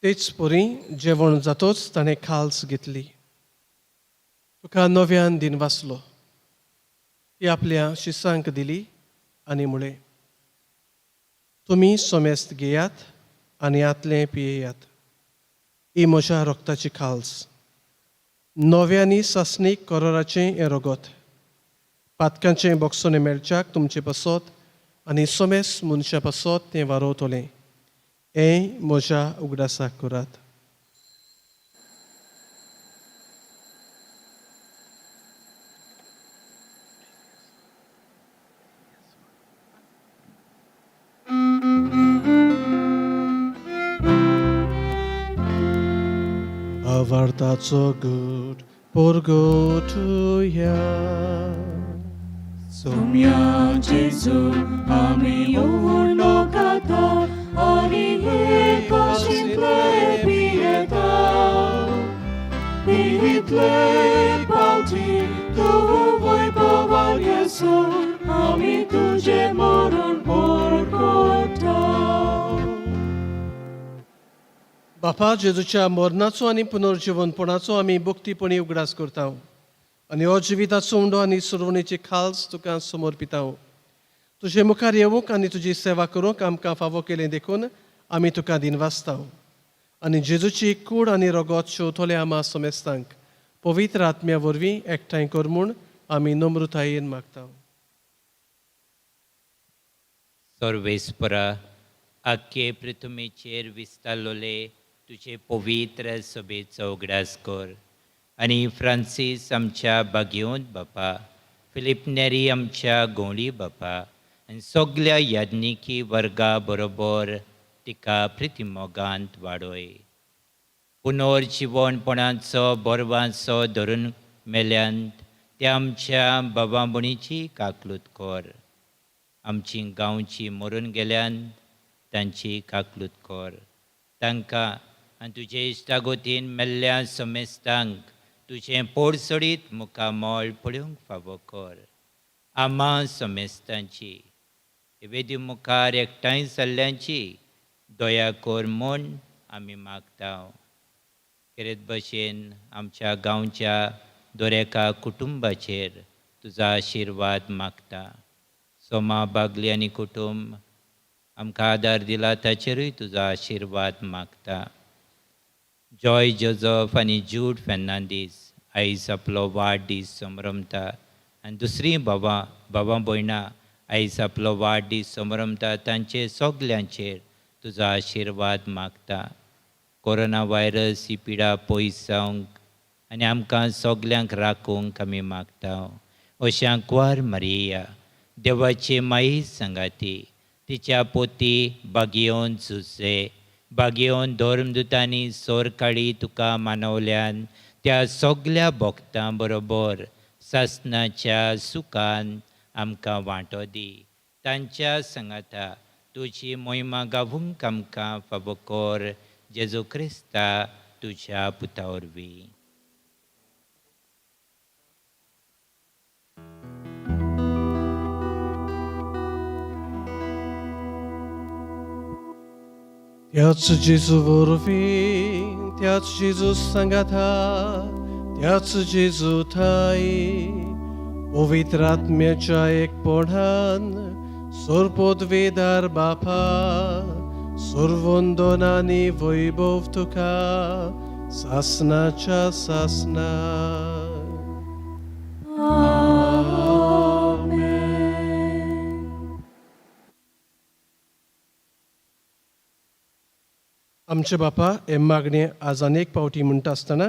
तेच परी जेवण जातोच ताणें खाल्स घेतली. तुका नव्यान दिन वाचलो. ती आपल्या शिसांक दिली आनी म्हळें, तुमी सोमेस्त घेयात आनी आतलें पियेयात, ही म्हज्या रोगताची खाल्स. नव्यांनी सासणीक कोरोराचें हें रगत. पातकांचें बोगसोने मेळच्याक तुमचे पासत आनी सोमेस्त मनशा पासत तें वारोवतलें. हें म्हज्या उगडासाक करात. Avartaco good, porgotuja. सोम्या जेजू आमी उंडो खाता आनी हे काशींतले पियेता. पियेतले पावटी तुवू वैभवान येसू, आमी तुजे मरण ओळखता. बापा जेजूच्या मरणाचो आनी पुनर्जीवनपणाचो आमी भक्तीपणी उगडास करता आनी हो जिविताचो उंडो आनी सुरवणेची खाल्स तुका समर्पिताव. तुजे मुखार येवंक आनी तुजी सेवा करूंक आमकां फावो केलें देखून आमी तुका दिनवासताव. आनी जेजूची कूड आनी रगत शेवतले आमा सोमेस्तांक पवित्र आत्म्या वरवीं एकठांय कर म्हूण आमी नम्रतायेन मागताव. सर्वेस्परा, आख्खे पृथ्वीचेर विस्तारलोले तुजे पवित्र सभेचो उगडास कर. आनी फ्रांसीस आमच्या बागेवंत बापा, फिलीप नेरी आमच्या गोंवळी बापा आनी सगळ्या याज्ञिकी वर्गा बरोबर तिका प्रितीमोगांत वाडय. पुनर्जीवनपणाचो बरवांचो धरून मेल्यांत त्या आमच्या बाबा भणीची काकलूत कर. आमची गांवची मरून गेल्यान तांची काकलूत कर. तांकां आनी तुजे इश्टागोतीन मेल्ल्या सोमेस्तांक तुजें पोडसडीत मुखामोळ पळोवंक फावो कर. आमा सोमेस्तांची वेदी मुखार एकठांय जाल्ल्यांची दया कर म्हूण आमी मागताव. खेरेत भशेन आमच्या गांवच्या दोरेका कुटुंबाचेर तुजो आशिर्वाद मागता. सोमा बागली आनी कुटुंब आमकां आदार दिला ताचेरूय तुजो आशिर्वाद मागता. जॉय जोझफ आनी जूड फेर्नांदीस आयज आपलो वाडदीस समरमता आनी दुसरीं बाबा भयणां आयज आपलो वाडदीस समरमता. तांचे सगल्यांचेर तुजो आशिर्वाद मागता. कोरोना व्हायरस ही पिडा पयस जावंक आनी आमकां सगल्यांक राखूंक आमी मागता. अशा क्वार मारिया देवाचे माई संगाती, तिच्या पोती बागेवन झुजे, बागेवन धर्मदुतांनी सोर काळी तुका मानवल्यान त्या सगल्या भक्तां बरोबर सासणाच्या सुखान आमकां वांटो दी. तांच्या संगाता तुजी मोहिमा गावूंक आमकां फावो कर. जेजू क्रिस्ता तुज्या पुता वरवीं. त्याच जेजू वरवीं, त्याच जेजू सांगाता, त्याच जेजू थाई, पवित्र आत्म्याच्या एकपणान सर्वोद्वेदार बापा, सर्वंदन आनी वैभव तुका सासणाच्या सासणा. आमचे बापा हे मागणे आज अनेक पावटी म्हणटा आसतना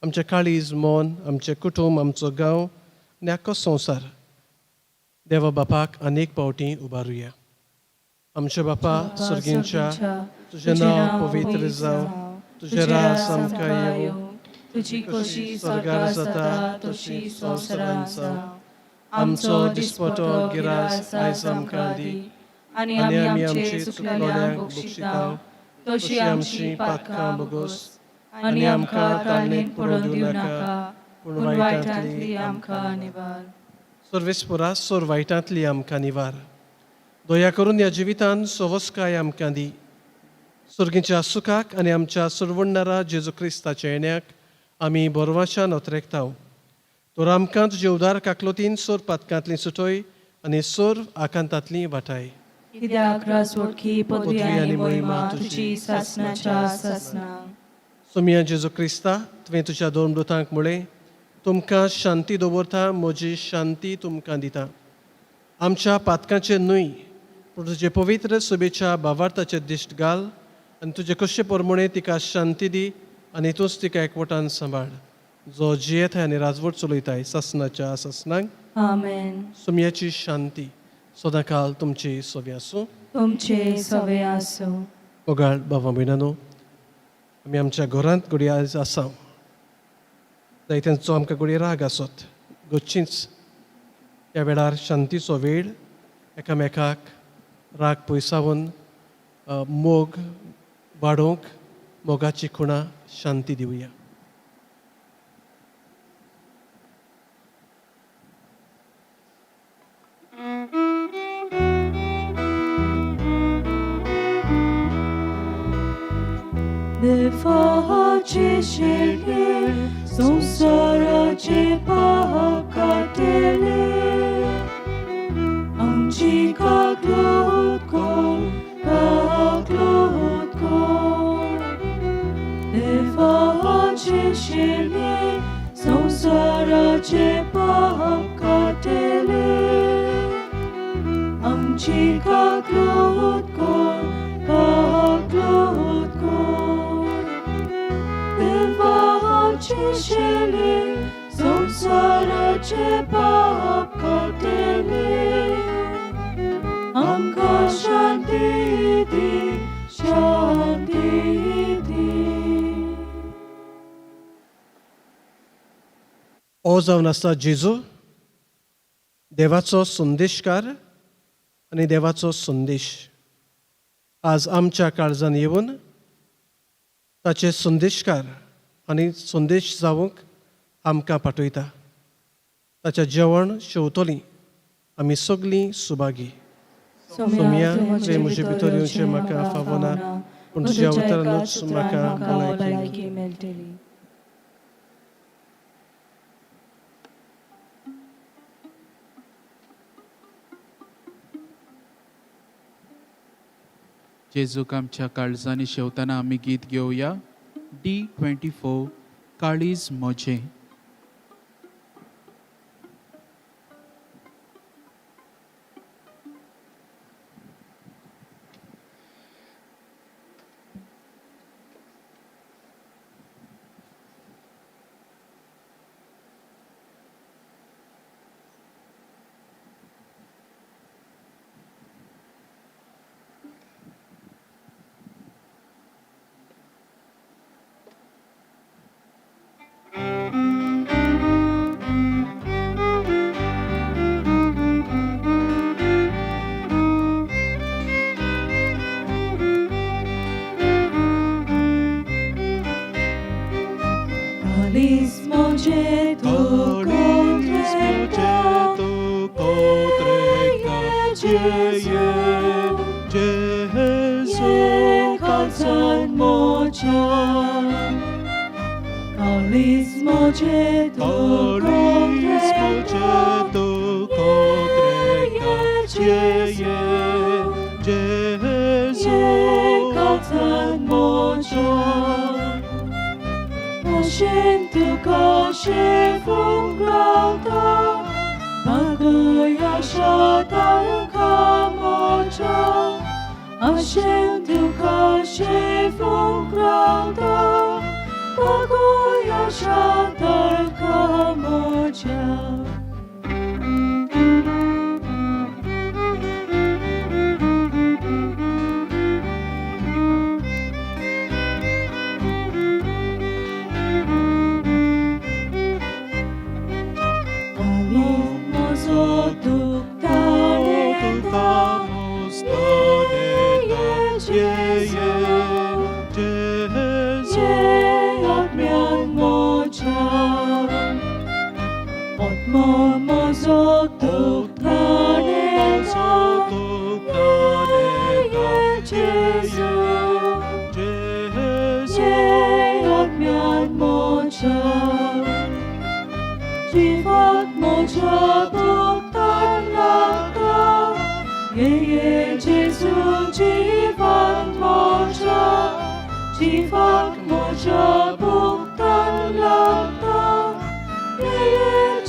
आमचें काळीज मन आमचें कुटूंब आमचो गांव आनी आख्खो संवसार देवा बापाक अनेक पावटी उबारुया. आमचे बापा सुर्गींच्या तुजें नांव पवित्र जावं, तुजें रास आमकां येवं, तुजी कशी स्वर्गार जाता तशी संवसारांत जावं. आमचो दिसपटो गिरास आयज आमकां दी, आनी आमी आमचे चुकलेल्यांक बक्षितांव, तशी आमची पातकां बोगोस, आनी आमकां ताळणेक पडोवन दिवं नाका, पूण वायटांतली आमकां निवार. सर्वेस्परा सोर वायटांतली आमकां निवार. दया करून ह्या जिवितांत सवस्काय आमकां दी. सुर्गीच्या सुखाक आनी आमच्या सुरवणणारा जेजू क्रिस्ताच्या येण्याक आमी बोरवाच्यान ओतरेकताव. तर आमकां तुजे उदार काकलोतीन सोर पातकांतली सुटोय आनी सोर आकांतांतली वाटाय. कित्याक रासवटकी पदवी आनी मोहिमा तुजी सासणाच्या सासणां. सुमिया जेजू क्रिस्ता तुवें तुज्या दोन मृतांक मुळे तुमकां शांती दवरता, म्हजी शांती तुमकां दिता. आमच्या पातकांचेर न्हय पूण तुजे पवित्र सुबेच्या भावार्थाचेर दिश्ट घाल आनी तुजे कशे परमणे तिका शांती दी आनी तूंच तिका एकवटान सांबाळ, जो जियेताय आनी राजवट चलयताय सासणाच्या सासणांक. आमेन. सुमयाची शांती सदांकाल तुमची सोबी आसूं. तुमचे सवे आसूं. मोगाळ बाबा भयणानो, आमी आमच्या घरांत घडये आयज आसा, जायत्यांचो आमकां घडये राग आसत, गच्चींच ह्या वेळार शांतीचो वेळ एकामेकाक राग पयसावन मोग वाडोवंक मोगाची खुणां शांती दिवया. Deface sceglier, संसाराचे पाहकातेले, आमची काकलोत कोण, काकलोत कोण. देवाचे sceglier, संसाराचे पाहकातेले, आमची काकलोत कोण, काकलोत कोण. देवाचे sceglier, संसाराचे पाप काटेले, आमकां शांती दी, शांती दी. हो जावन आसा जेजू, देवाचो संदेशकार आनी देवाचो संदेश. आज आमच्या काळजान येवन ताचे संदेशकार आनी संदेश जावंक आमकां पाठयता. ताचें जेवण शेवतलीं आमी सगळीं सुभागी. सोमया तुवें म्हजे भितर येवचें म्हाका फावो ना, पूण तुज्या उतरानूच म्हाका भलायकी मेळटली. जेजूक आमच्या काळजांनी शेवताना आमी गीत घेवया. D24 काळीज म्हजें. Kalis moje tu kontreka, Jezu, kalcan moja. Kalis moje tu kontreka, Jezu, kalcan moja. Sento cosce funglata, Magoya shata kamocha, Hashem tukashe funkrauta, Pagoya shatar kamocha. Jivat mocha buktan lakta, Ye Jesu jivat mocha buktan lakta, Ye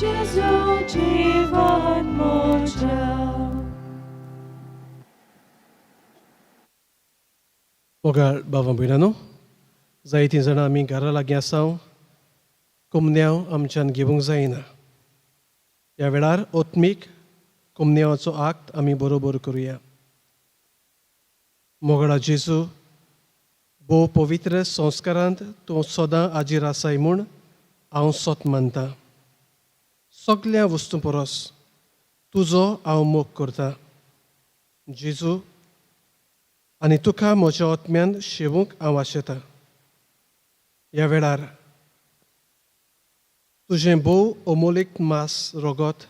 Jesu jivat mocha. मोगाळ बाबा भयणानो जायतीं जाणां आमी घरा लागीं आसाव कुमन्यांव आमच्यान घेवंक जायना ह्या वेळार ओत्मीक कुमन्यांवाचो आक्त आमी बरोबर करुया मोगळा जेजू भोव पवित्र संस्कारांत तूं सदां हाजीर आसाय म्हूण हांव सोत मानतां सगळ्या वस्तू परस तुजो हांव मोग करतां जेजू आनी तुका म्हज्या आत्म्यान शेवूंक हांव आशेतां ह्या वेळार तुजें भोव अमोलीक मास रोगोत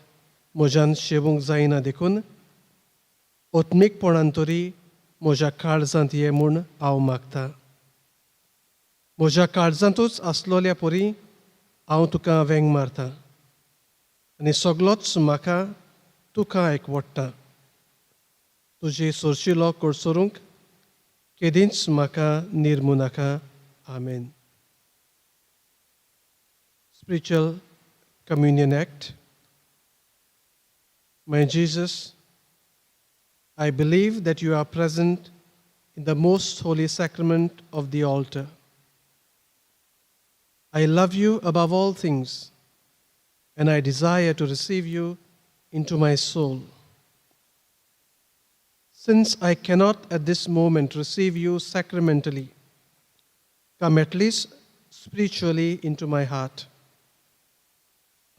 म्हज्यान शेवूंक जायना देखून ओत्मीकपणान तरी म्हज्या काळजांत ये म्हूण हांव मागतां म्हज्या काळजांतूच आसलोल्या परी हांव तुका वेंग मारतां आनी सगळोच म्हाका तुका एकवडटा तुजी सोरशिलो कोडसरूंक केदींच म्हाका निर्मू नाका आमेन Spiritual Communion Act. My Jesus, I believe that you are present in the most holy sacrament of the altar. I love you above all things, and I desire to receive you into my soul. Since I cannot at this moment receive you sacramentally, come at least spiritually into my heart.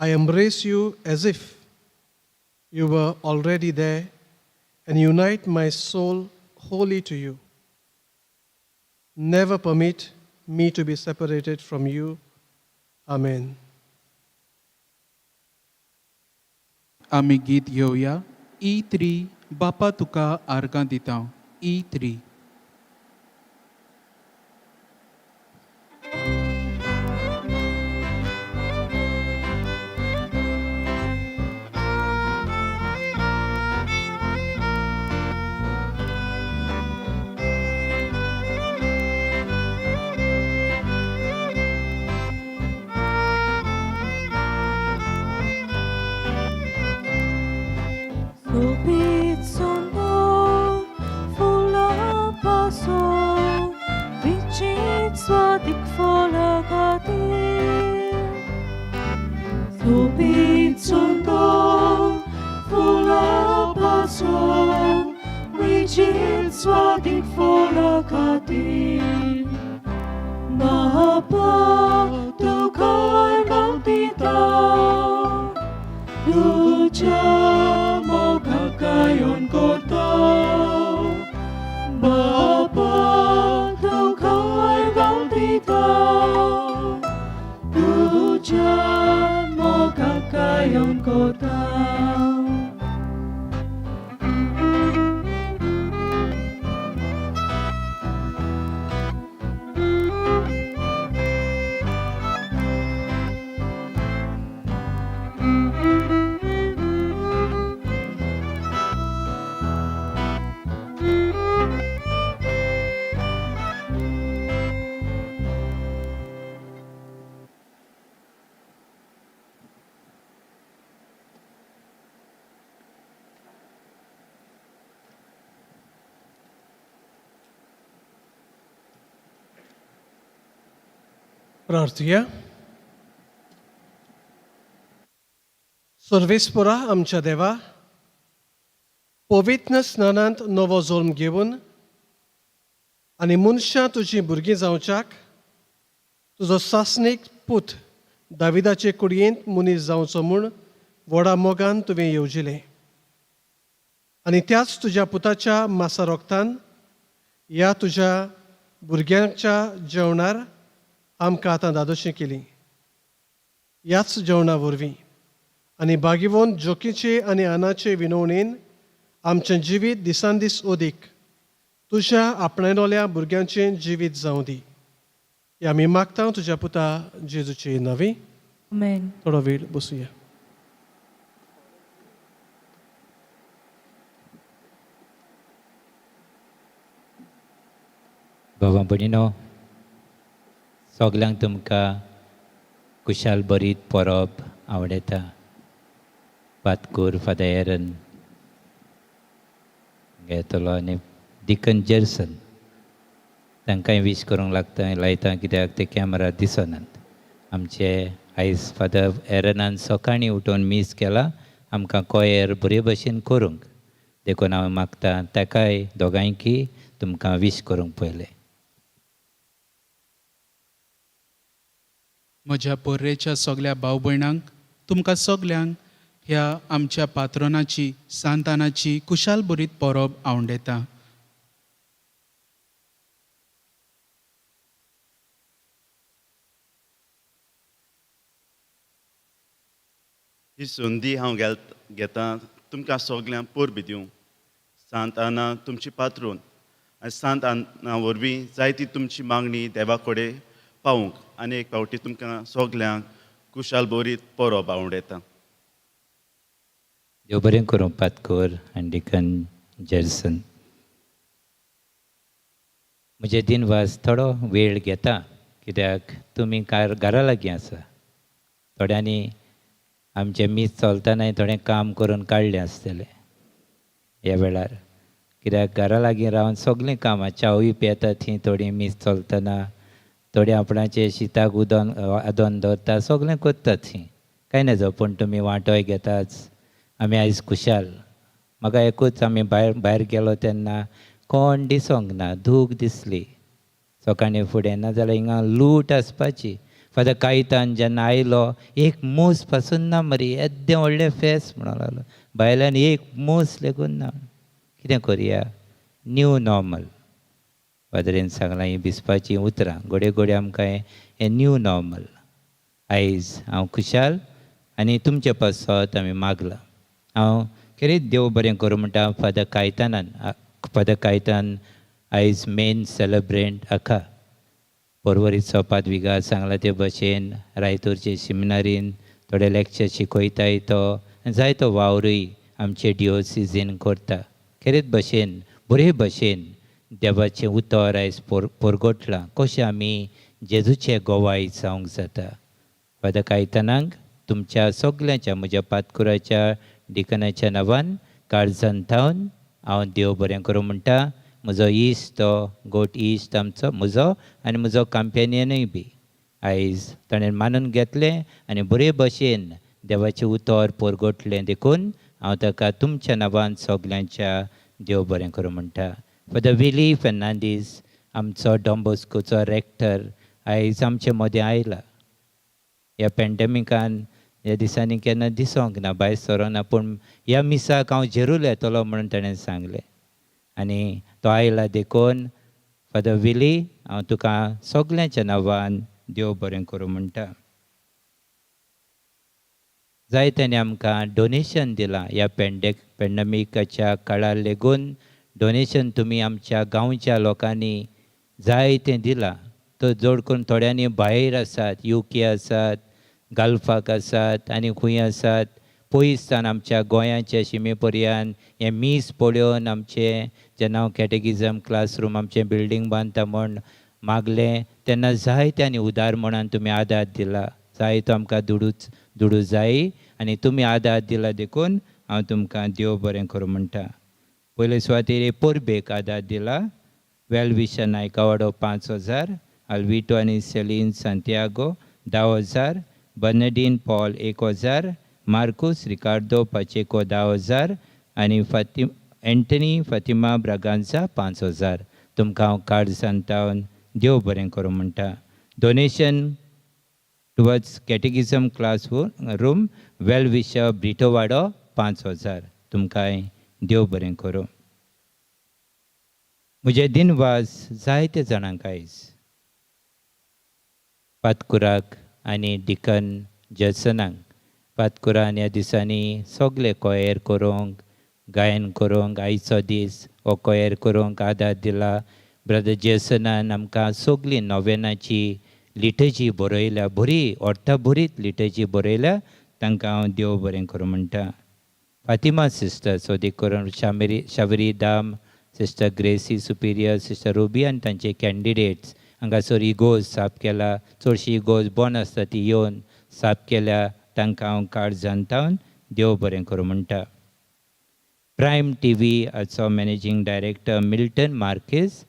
I embrace you as if you were already there and unite my soul wholly to you. Never permit me to be separated from you. Amen. आमी गीत घेवया E3 बापा तुका आर्गां दितां E3 Lupit sundo, fulla paso, vicit svatic fola gatir. Lupit sundo, fulla paso, vicit svatic fola gatir. Bapa, tu kai gautita, Tuja moga kayon kota Bapa tu kai gautita Tuja moga kayon kota प्रार्थुया. सर्वेस्परा आमच्या देवा, पवित्र स्नानांत नवो जल्म घेवन आनी मनशां तुजीं भुरगीं जावच्याक तुजो सासणीक पूत दाविदाचे कुडयेंत मनीस जावचो म्हूण व्हडा मोगान तुवें येवजिलें. आनी त्याच तुज्या पुताच्या मासा रोगतान ह्या तुज्या भुरग्यांच्या जेवणार आमकां आतां दादोशीं केलीं. ह्याच जेवणा वरवीं आनी बागीवोन जोखीचे आनी आनाचे विनवणेन आमचें जिवीत दिसान दीस ओदीक तुज्या आपणायलोल्या भुरग्यांचें जिवीत जावं दी. हें आमी मागता तुज्या पुता जेजूचे नांवी. आमेन. थोडो वेळ बसुया. भावा भयणीनो, सगल्यांक तुमकां कुशाल बरीत परोब आवडटा. पातकूर फादर एरन घेतलो आनी डिकन जेर्सन तांकांय विश करूंक लागता लायता, कित्याक ते कॅमेरा दिसनात. आमचे आयज फादर एरनान सकाळीं उठून मीस केला आमकां कोयर बरे भशेन करूंक. देखून हांव मागता ताकाय दोगांयकी तुमकां विश करूंक पयलें. म्हज्या पोर्रेच्या सगल्या भाव भयणांक तुमकां सगल्यांक ह्या आमच्या पात्रोनाची सांतानाची कुशाल बरीत परोब आवडटा. ही संदी हांव घेतां तुमकां सगल्यांक पोरबी दिवंक. सांत आना तुमची पात्रोन आनी सांत आना वरवीं जायती तुमची मागणी देवा कडेन पावूंक आनी एक फावटी तुमकां सगल्यांक कुशाल बरीत परोब आवडटा. देव बरें करूं पातकूर आनी डिकन जेर्सन. म्हजे दिनवास थोडो वेळ घेता कित्याक तुमी घरा लागीं आसा. थोड्यांनी आमचें मीस चलतनाय थोडें काम करून काडलें आसतलें ह्या वेळार, कित्याक घरा लागीं रावन सगलीं कामां च्यावूय पियेता थीं थोडीं मीस चलतना, थोडे आपणाचे शिताक उदोन आदोन दवरता, सगलें करता थीं. कांय नजो पूण तुमी वांटोय घेताच. आमी आयज खुशाल. म्हाका एकूच आमी भायर गेलो तेन्ना कोण दिसोंक ना, दूख दिसली सकाळीं फुडें. नाजाल्यार हिंगा लूट आसपाची. फादर कायतान जेन्ना आयलो एक मूस पासून ना मरे, येद्दें व्हडलें फेस्त म्हणून लागलो. भायल्यान एक मूस लेगून ना. कितें करया? New normal. फादरीन सांगलां ही भिसपाची उतरां घोडे घोडे आमकां हें न्यू नॉर्मल. आयज हांव खुशाल आनी तुमचे पासत आमी मागलां. हांव खरेंच देव बरें करूं म्हणटा. फादर कायतान आयज मेन सेलेब्रेंट आखा पर्वरीचो पादविकार सांगला ते भशेन रायतूरचे सेमिनारीन थोडे लेक्चर शिकयताय तो, जायतो वावरूय आमचे डिओसिसीन करता. खरेंच भशेन बरे भशेन देवाचें उतर आयज परगटलां. कशें आमी जेजूचे गोवाय जावंक जाता. फादर कायतानाक तुमच्या सगल्यांच्या म्हज्या पातकुराच्या डिकनाच्या नांवान काळजांतावन हांव देव बरें करूं म्हणटा. म्हजो इश्ट तो गोट इश्ट आमचो म्हजो आनी म्हजो कम्पेनियनूय बी आयज ताणें मानून घेतलें आनी बरे भशेन देवाचें उतर परगटलें. देखून हांव ताका तुमच्या नांवान सगल्यांच्या देव बरें करूं म्हणटा. फादर विली फेर्नांदीस आमचो डॉम्बोस्कोचो रॅक्टर आयज आमचे मदें आयला. ह्या पॅन्डेमिकान ह्या दिसांनी केन्ना दिसोंक ना, भायर सरोना, पूण ह्या मिसाक हांव झेरूल येतलो म्हणून ताणें सांगलें आनी तो आयला. देखून फादर विली हांव तुका सगल्यांच्या नांवान देव बरें करूं म्हणटा. जायत्यांनी आमकां डोनेशन दिलां ह्या पॅन्डेमिकाच्या काळार लेगून. डोनेशन तुमी आमच्या गांवच्या लोकांनी जायतें दिलां. तो जोड करून थोड्यांनी भायर आसात, UK आसात, गाल्फाक आसात आनी खंय आसात. पयससान आमच्या गोंयाच्या शिमे पर्यंत हें मीस पळोवन आमचें जेन्ना हांव कॅटेगिजम क्लासरूम आमचें बिल्डींग बांदता म्हूण मागलें तेन्ना जायत्यांनी उदार म्हणून तुमी आदार दिला. जायतो आमकां दुडू जाय आनी तुमी आदार दिला. देखून हांव तुमकां देव बरें करूं म्हणटा. पयले सुवातेर पोरबेक आदार दिला. वेल विशन नायका वाडो 5,000 अल्विटो आनी सेलीन सांतियागो 10,000, बर्नडीन पॉल 1,000, मार्कुस रिकार्डो पाचेको 10,000 आनी एंटनी फातिमा ब्रागांजा 5,000. तुमकां हांव कार्ड सांगता देव बरें करूं म्हणटा. Donation towards catechism class room well wisher Brito Vaddo 5,000. तुमकांय देव बरें करूं. म्हजे दिनवास जायते जाणांक आयज पातकुराक आनी डिकन जॅसनाक पातकुरान ह्या दिसांनी सगळे कोयर करूंक गायन करूंक आयचो दीस हो कोयर करूंक आदार दिला. ब्रदर जॅसनान आमकां सगळी नोवेनाची लिटर्जी बरयल्या, बरी अर्था बरीत लिटर्जी बरयल्या. तांकां हांव देव बरें करूं म्हणटा. फातिमा सिस्टर सोदी करून शावरी दाम, sister Gracy superior, sister Ruby आनी तांचे कॅन्डिडेट्स हांगासर इगोज साफ केला. चडशी इगोज बंद आसता ती येवन साफ केल्या. तांकां हांव कार्ड जाणटावन देव बरें करूं म्हणटा. प्रायम TV हाचो मॅनेजींग डायरेक्टर मिल्टन मार्केस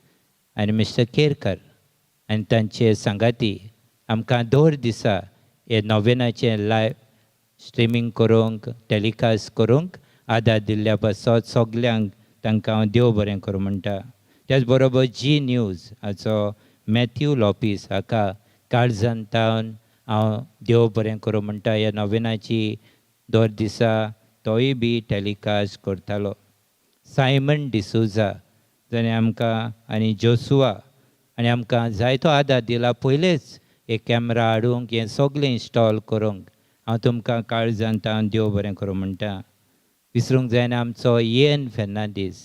आनी मिस्टर केरकर आनी तांचे सांगाती आमकां दर दिसा हे नोवेनाचें लायव्ह स्ट्रिमींग करूंक टॅलिकास्ट करूंक आदार दिल्ल्या पासत सगल्यांक तांकां हांव देव बरें करूं म्हणटा. त्याच बरोबर जी न्यूज हाचो मॅथ्यू लॉपीस हाका कार्ड जाणटावन हांव देव बरें करूं म्हणटा. ह्या नोवेनाची दर दिसा तोय बी टॅलिकास्ट करतालो. सायमन डिसुजा जाणें आमकां आनी जोसुआ आनी आमकां जायतो आदार दिला. पयलेच एक कॅमेरा हाडूंक हें सगळें इन्स्टॉल करूंक हांव तुमकां कार्ड जाणटावन देव बरें करूं म्हणटा. विसरूंक जायना आमचो एन फेर्नांडीस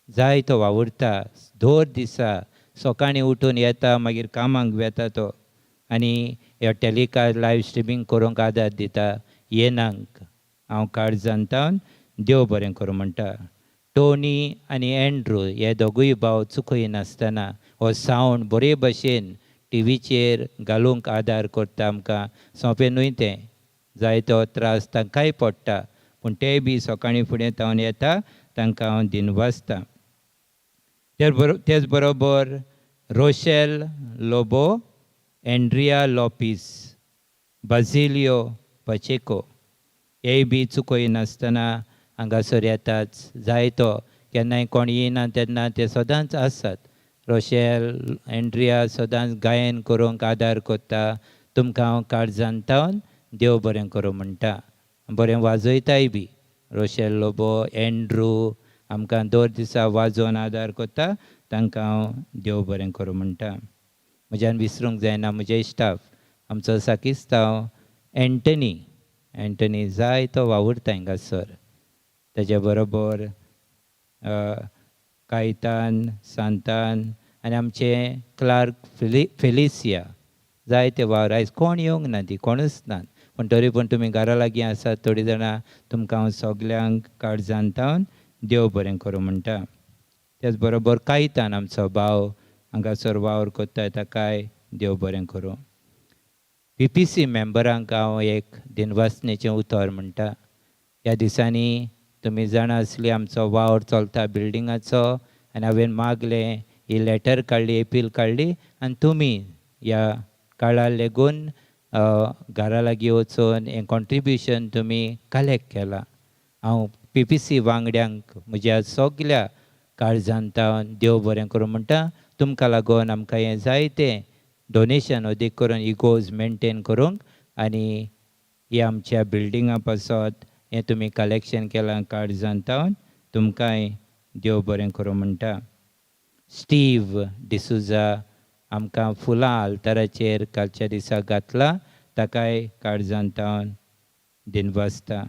जायतो वावुरता. दर दिसा सकाळीं उठून येता मागीर कामाक वेता तो आनी ह्या टॅलिकास्ट लायव्ह स्ट्रिमींग करूंक आदार दिता. येनांक हांव कार्ड जाणटावन देव बरें करूं म्हणटा. टोनी आनी एंड्रू हे दोगूय भाव चुकयनासतना हो सावंड बरे भशेन टीव्हीचेर घालूंक आदार करता. आमकां सोंपें न्हय तें, जायतो त्रास तांकांय पडटा, पूण तेय बी सकाळीं फुडें जावन येता. तांकां हांव दिनवासता. तेच बरोबर रोशेल लोबो, एंड्रिया लॉपीस, बाजिलियो पचेको हेय बी चुकयनासतना हांगासर येतात. जायतो केन्नाय कोण येना तेन्ना ते सदांच आसात. रोशेल एंड्रिया सदांच गायन करूंक आदार करता. तुमकां हांव कार्ड जाणटावन देव बरें करूं म्हणटा. बरें वाजयताय बी. रोशेल लोबो, एंड्रू आमकां दर दिसा वाजोवन आदार करता. तांकां हांव देव बरें करूं म्हणटा. म्हज्यान विसरूंक जायना म्हजे स्टाफ आमचो साकिस्तांव एंटनी जायतो वावुरता हिंगासर. तेजे बरोबर कायतान, सांतान आनी आमचे क्लार्क फेलिसिया जायते वावर. आयज कोण येवंक ना, ती कोणूच ना, पूण तरी पूण तुमी घरा लागीं आसात थोडीं जाणां. तुमकां हांव सगल्यांक कार्ड जाणटावन देव बरें करूं म्हणटा. त्याच बरोबर कायतान आमचो भाव हांगासर वावर कोत्ता, ताकाय देव बरें करूं. PPC मेंबरांक हांव एक दिनवासनेचें उतर म्हणटा. ह्या दिसांनी तुमी जाणा आसली आमचो वावर चलता बिल्डिंगाचो आनी हांवें मागलें, ही लेटर काडली, एपील काडली आनी तुमी ह्या काळा लेगून घरा लागीं वचून हें कॉन्ट्रिब्युशन तुमी कलेक्ट केलां. हांव PPC वांगड्यांक म्हज्या सगल्या कार्ड जाणटावन देव बरें करूं म्हणटा. तुमकां लागून आमकां हें जायतें डोनेशन अदीक करून इगोज मेनटेन करूंक आनी हे आमच्या बिल्डिंगा पासत हें तुमी कलेक्शन केलां कार्ड जाणटावन तुमकांय देव बरें करूं म्हणटा. स्टीव डिसुजा आमकां फुलां आल्ताराचेर कालच्या दिसा घातलां, ताकाय कार्ड जाणटावन दिनवासता.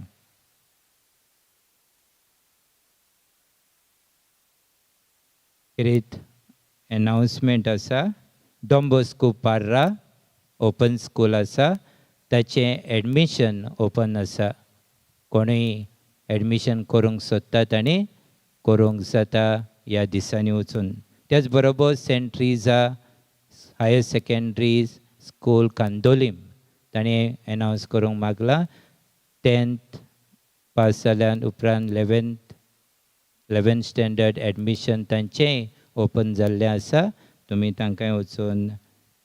कितें एनाउन्समेंट आसा. Don Bosco Parra open school आसा, ताचें एडमिशन ओपन आसा. कोणूय एडमिशन करूंक सोदतात आनी करूंक जाता ह्या दिसांनी वचून. त्याच बरोबर Saint Teresa higher secondary school Candolim ताणें एनावन्स करूंक मागला. 10th पास जाल्या उपरांत 11th स्टँडर्ड एडमिशन तांचेंय ओपन जाल्लें आसा. तुमी तांकांय वचून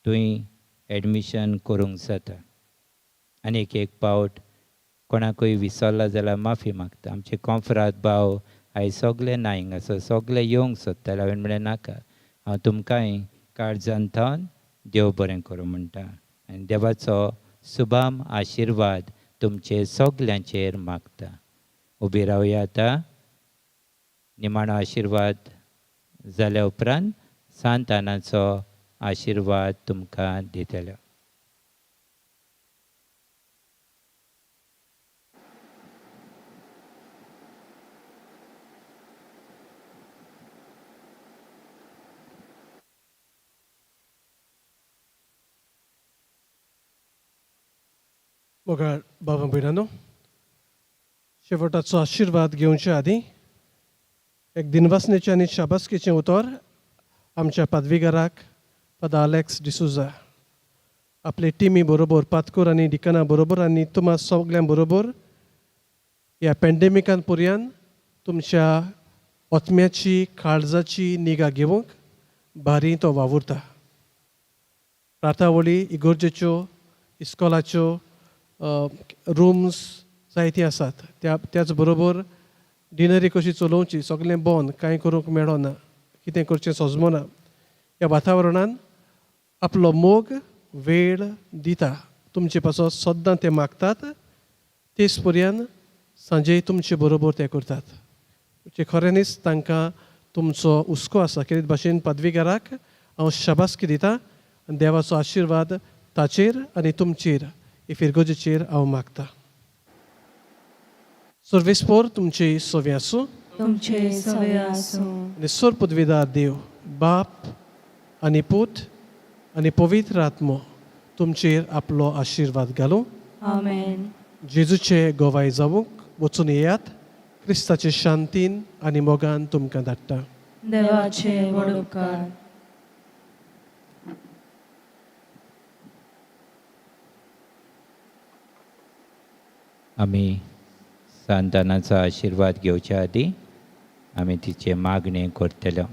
तुवें एडमिशन करूंक जाता. आनी एक पावट कोणाकूय विसरला जाल्यार माफी मागता. आमचे कॉन्फरांत भाव आयज सगळे ना हिंगासर सगळे येवंक सोदताले. हांवें म्हणलें नाका, हांव तुमकांय काळजान थावन देव बरें करूं म्हणटा. आनी देवाचो सुभाम आशिर्वाद तुमचे सगल्यांचेर मागता. उबी रावया आतां. निमाणो आशिर्वाद जाल्या उपरांत सांत आनाचो आशिर्वाद तुमकां दितलो. मोगाळ बाबा भयणानो, शेवटाचो आशिर्वाद घेवचे आदीं एक दिनवासनेचें आनी शाबासकेचें उतर आमच्या पदवीकाराक फादर अलेक्स डिसुजा, आपले टिमी बरोबर, पातकूर आनी डिकना बरोबर आनी तुमा सगळ्यां बरोबर ह्या पॅन्डेमिकान पर्यंत तुमच्या ओतम्याची काळजाची निगा घेवंक भारी तो वावुरता. प्रार्थावळी इगोर्जेच्यो, इस्कॉलाच्यो रूम्स जायती आसात. त्याच बरोबर डिनरी कशी चलोवची, सगळें बंद, कांय करूंक मेळना, कितें करचें सजमना. ह्या वातावरणान आपलो मोग वेळ दिता. तुमचे पासो सद्दां ते मागतात. तेच पर्यंत सांजे तुमचे बरोबर ते करतात. खऱ्यांनीच तांकां तुमचो हुस्को आसा. कितें भाशेन पदवीकाराक हांव शाबासकी दितां आनी देवाचो आशिर्वाद ताचेर आनी तुमचेर इफिरगोजेचेर हांव मागतां. सर्वेस्पोर तुमचे सोवे आसूं तुमचे सवे आसूं. आनी सोर पदवीदार देव बाप आनी पूत आनी पवित्र आत्मो तुमचेर आपलो आशिर्वाद घालूं. आमेन. जेजूचे गोवाय जावूंक वचून येयात. क्रिस्ताचे शांतीन आनी मोगान तुमकां धाडटा. देवाचे व्हड उपकार. आमी सांतानाचो आशिर्वाद घेवच्या आदीं आमी तिचे मागणें करतलो.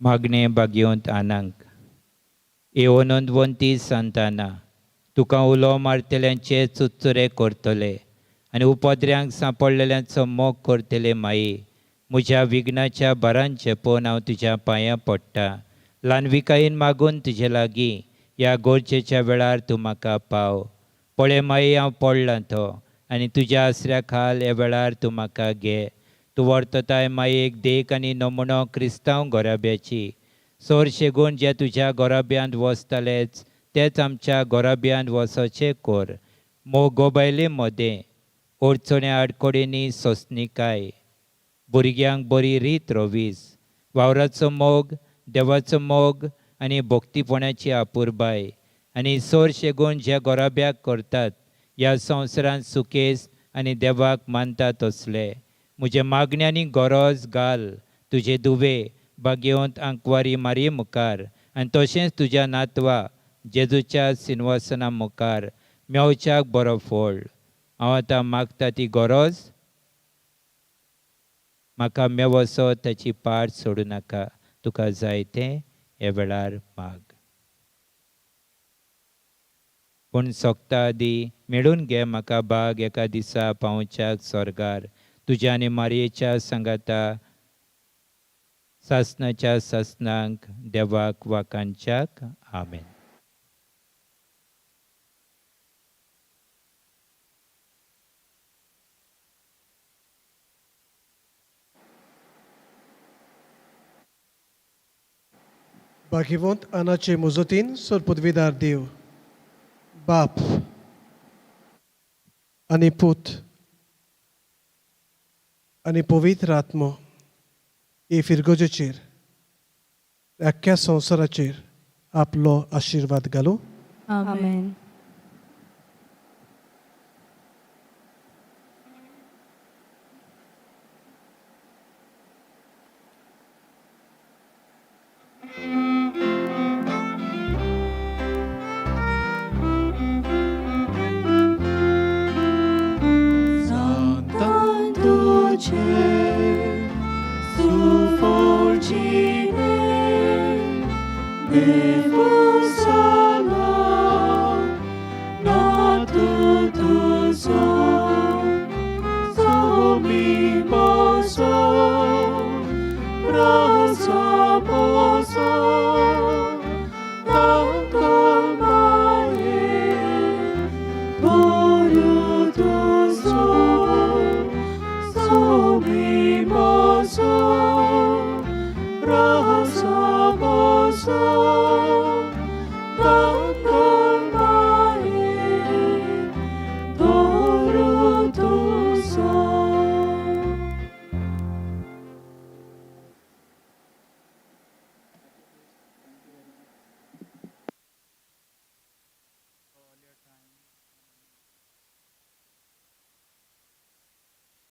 मागणें भाग्यवंत आनांक. येवनोंदवंती सांताना, तुका उलो मारतल्यांचे चुचुरे करतले आनी उपद्र्यांक सांपडलेल्यांचो मोग करतले माये. म्हज्या विघ्नाच्या भारान झेपोवन हांव तुज्या पांयां पडटा. ल्हानविकायेन मागून तुजे लागीं ह्या गरजेच्या वेळार तूं म्हाका पाव. पळय माये, हांव पडलां तो आनी तुज्या आसऱ्या खाल ह्या वेळार तूं म्हाका घे. तूं वर्तताय मायेक देख आनी नमुनो क्रिस्तांव गोराब्याची. सोर शेगून जे तुज्या गोराब्यांत वचतलेच तेच आमच्या गोराब्यांत वचोचें कर. मोग गोबायले मदें अडचण्या आडकोडेनी सोंसणीकाय. भुरग्यांक बरी रीत रोवीस. वावराचो मोग, देवाचो मोग आनी भक्तीपणाची आपुरबाय. आनी सोर शेगून जे गोराब्याक करतात ह्या संवसारांत सुकेस आनी देवाक मानता तसले. म्हजे मागण्यांनी गरज घाल तुजे दुवे भाग्यवंत आंकवारी मारये मुखार आनी तशेंच तुज्या नातवा जेजूच्या सिंहासना मुखार मेवच्याक बरो फळ. हांव आतां मागता ती गरज म्हाका मेवसो ताची पाड सोडूं नाका. तुका जाय तें हे वेळार माग. पूण सोगता आदी मेळून घे म्हाका भाग एका दिसा पावच्याक स्वर्गार तुज्या आनी मारयेच्या संगाता सासणाच्या सासणांक देवाक वाकांच्याक आमेन. भागिवंत आनाचे मुजतीन सरपदवीदार देव बाप आनी पूत आनी पवित्र आत्मो हे फिरगोजेचेर आख्ख्या संवसाराचेर आपलो आशिर्वाद घालूं. आमेन. Su fulgine,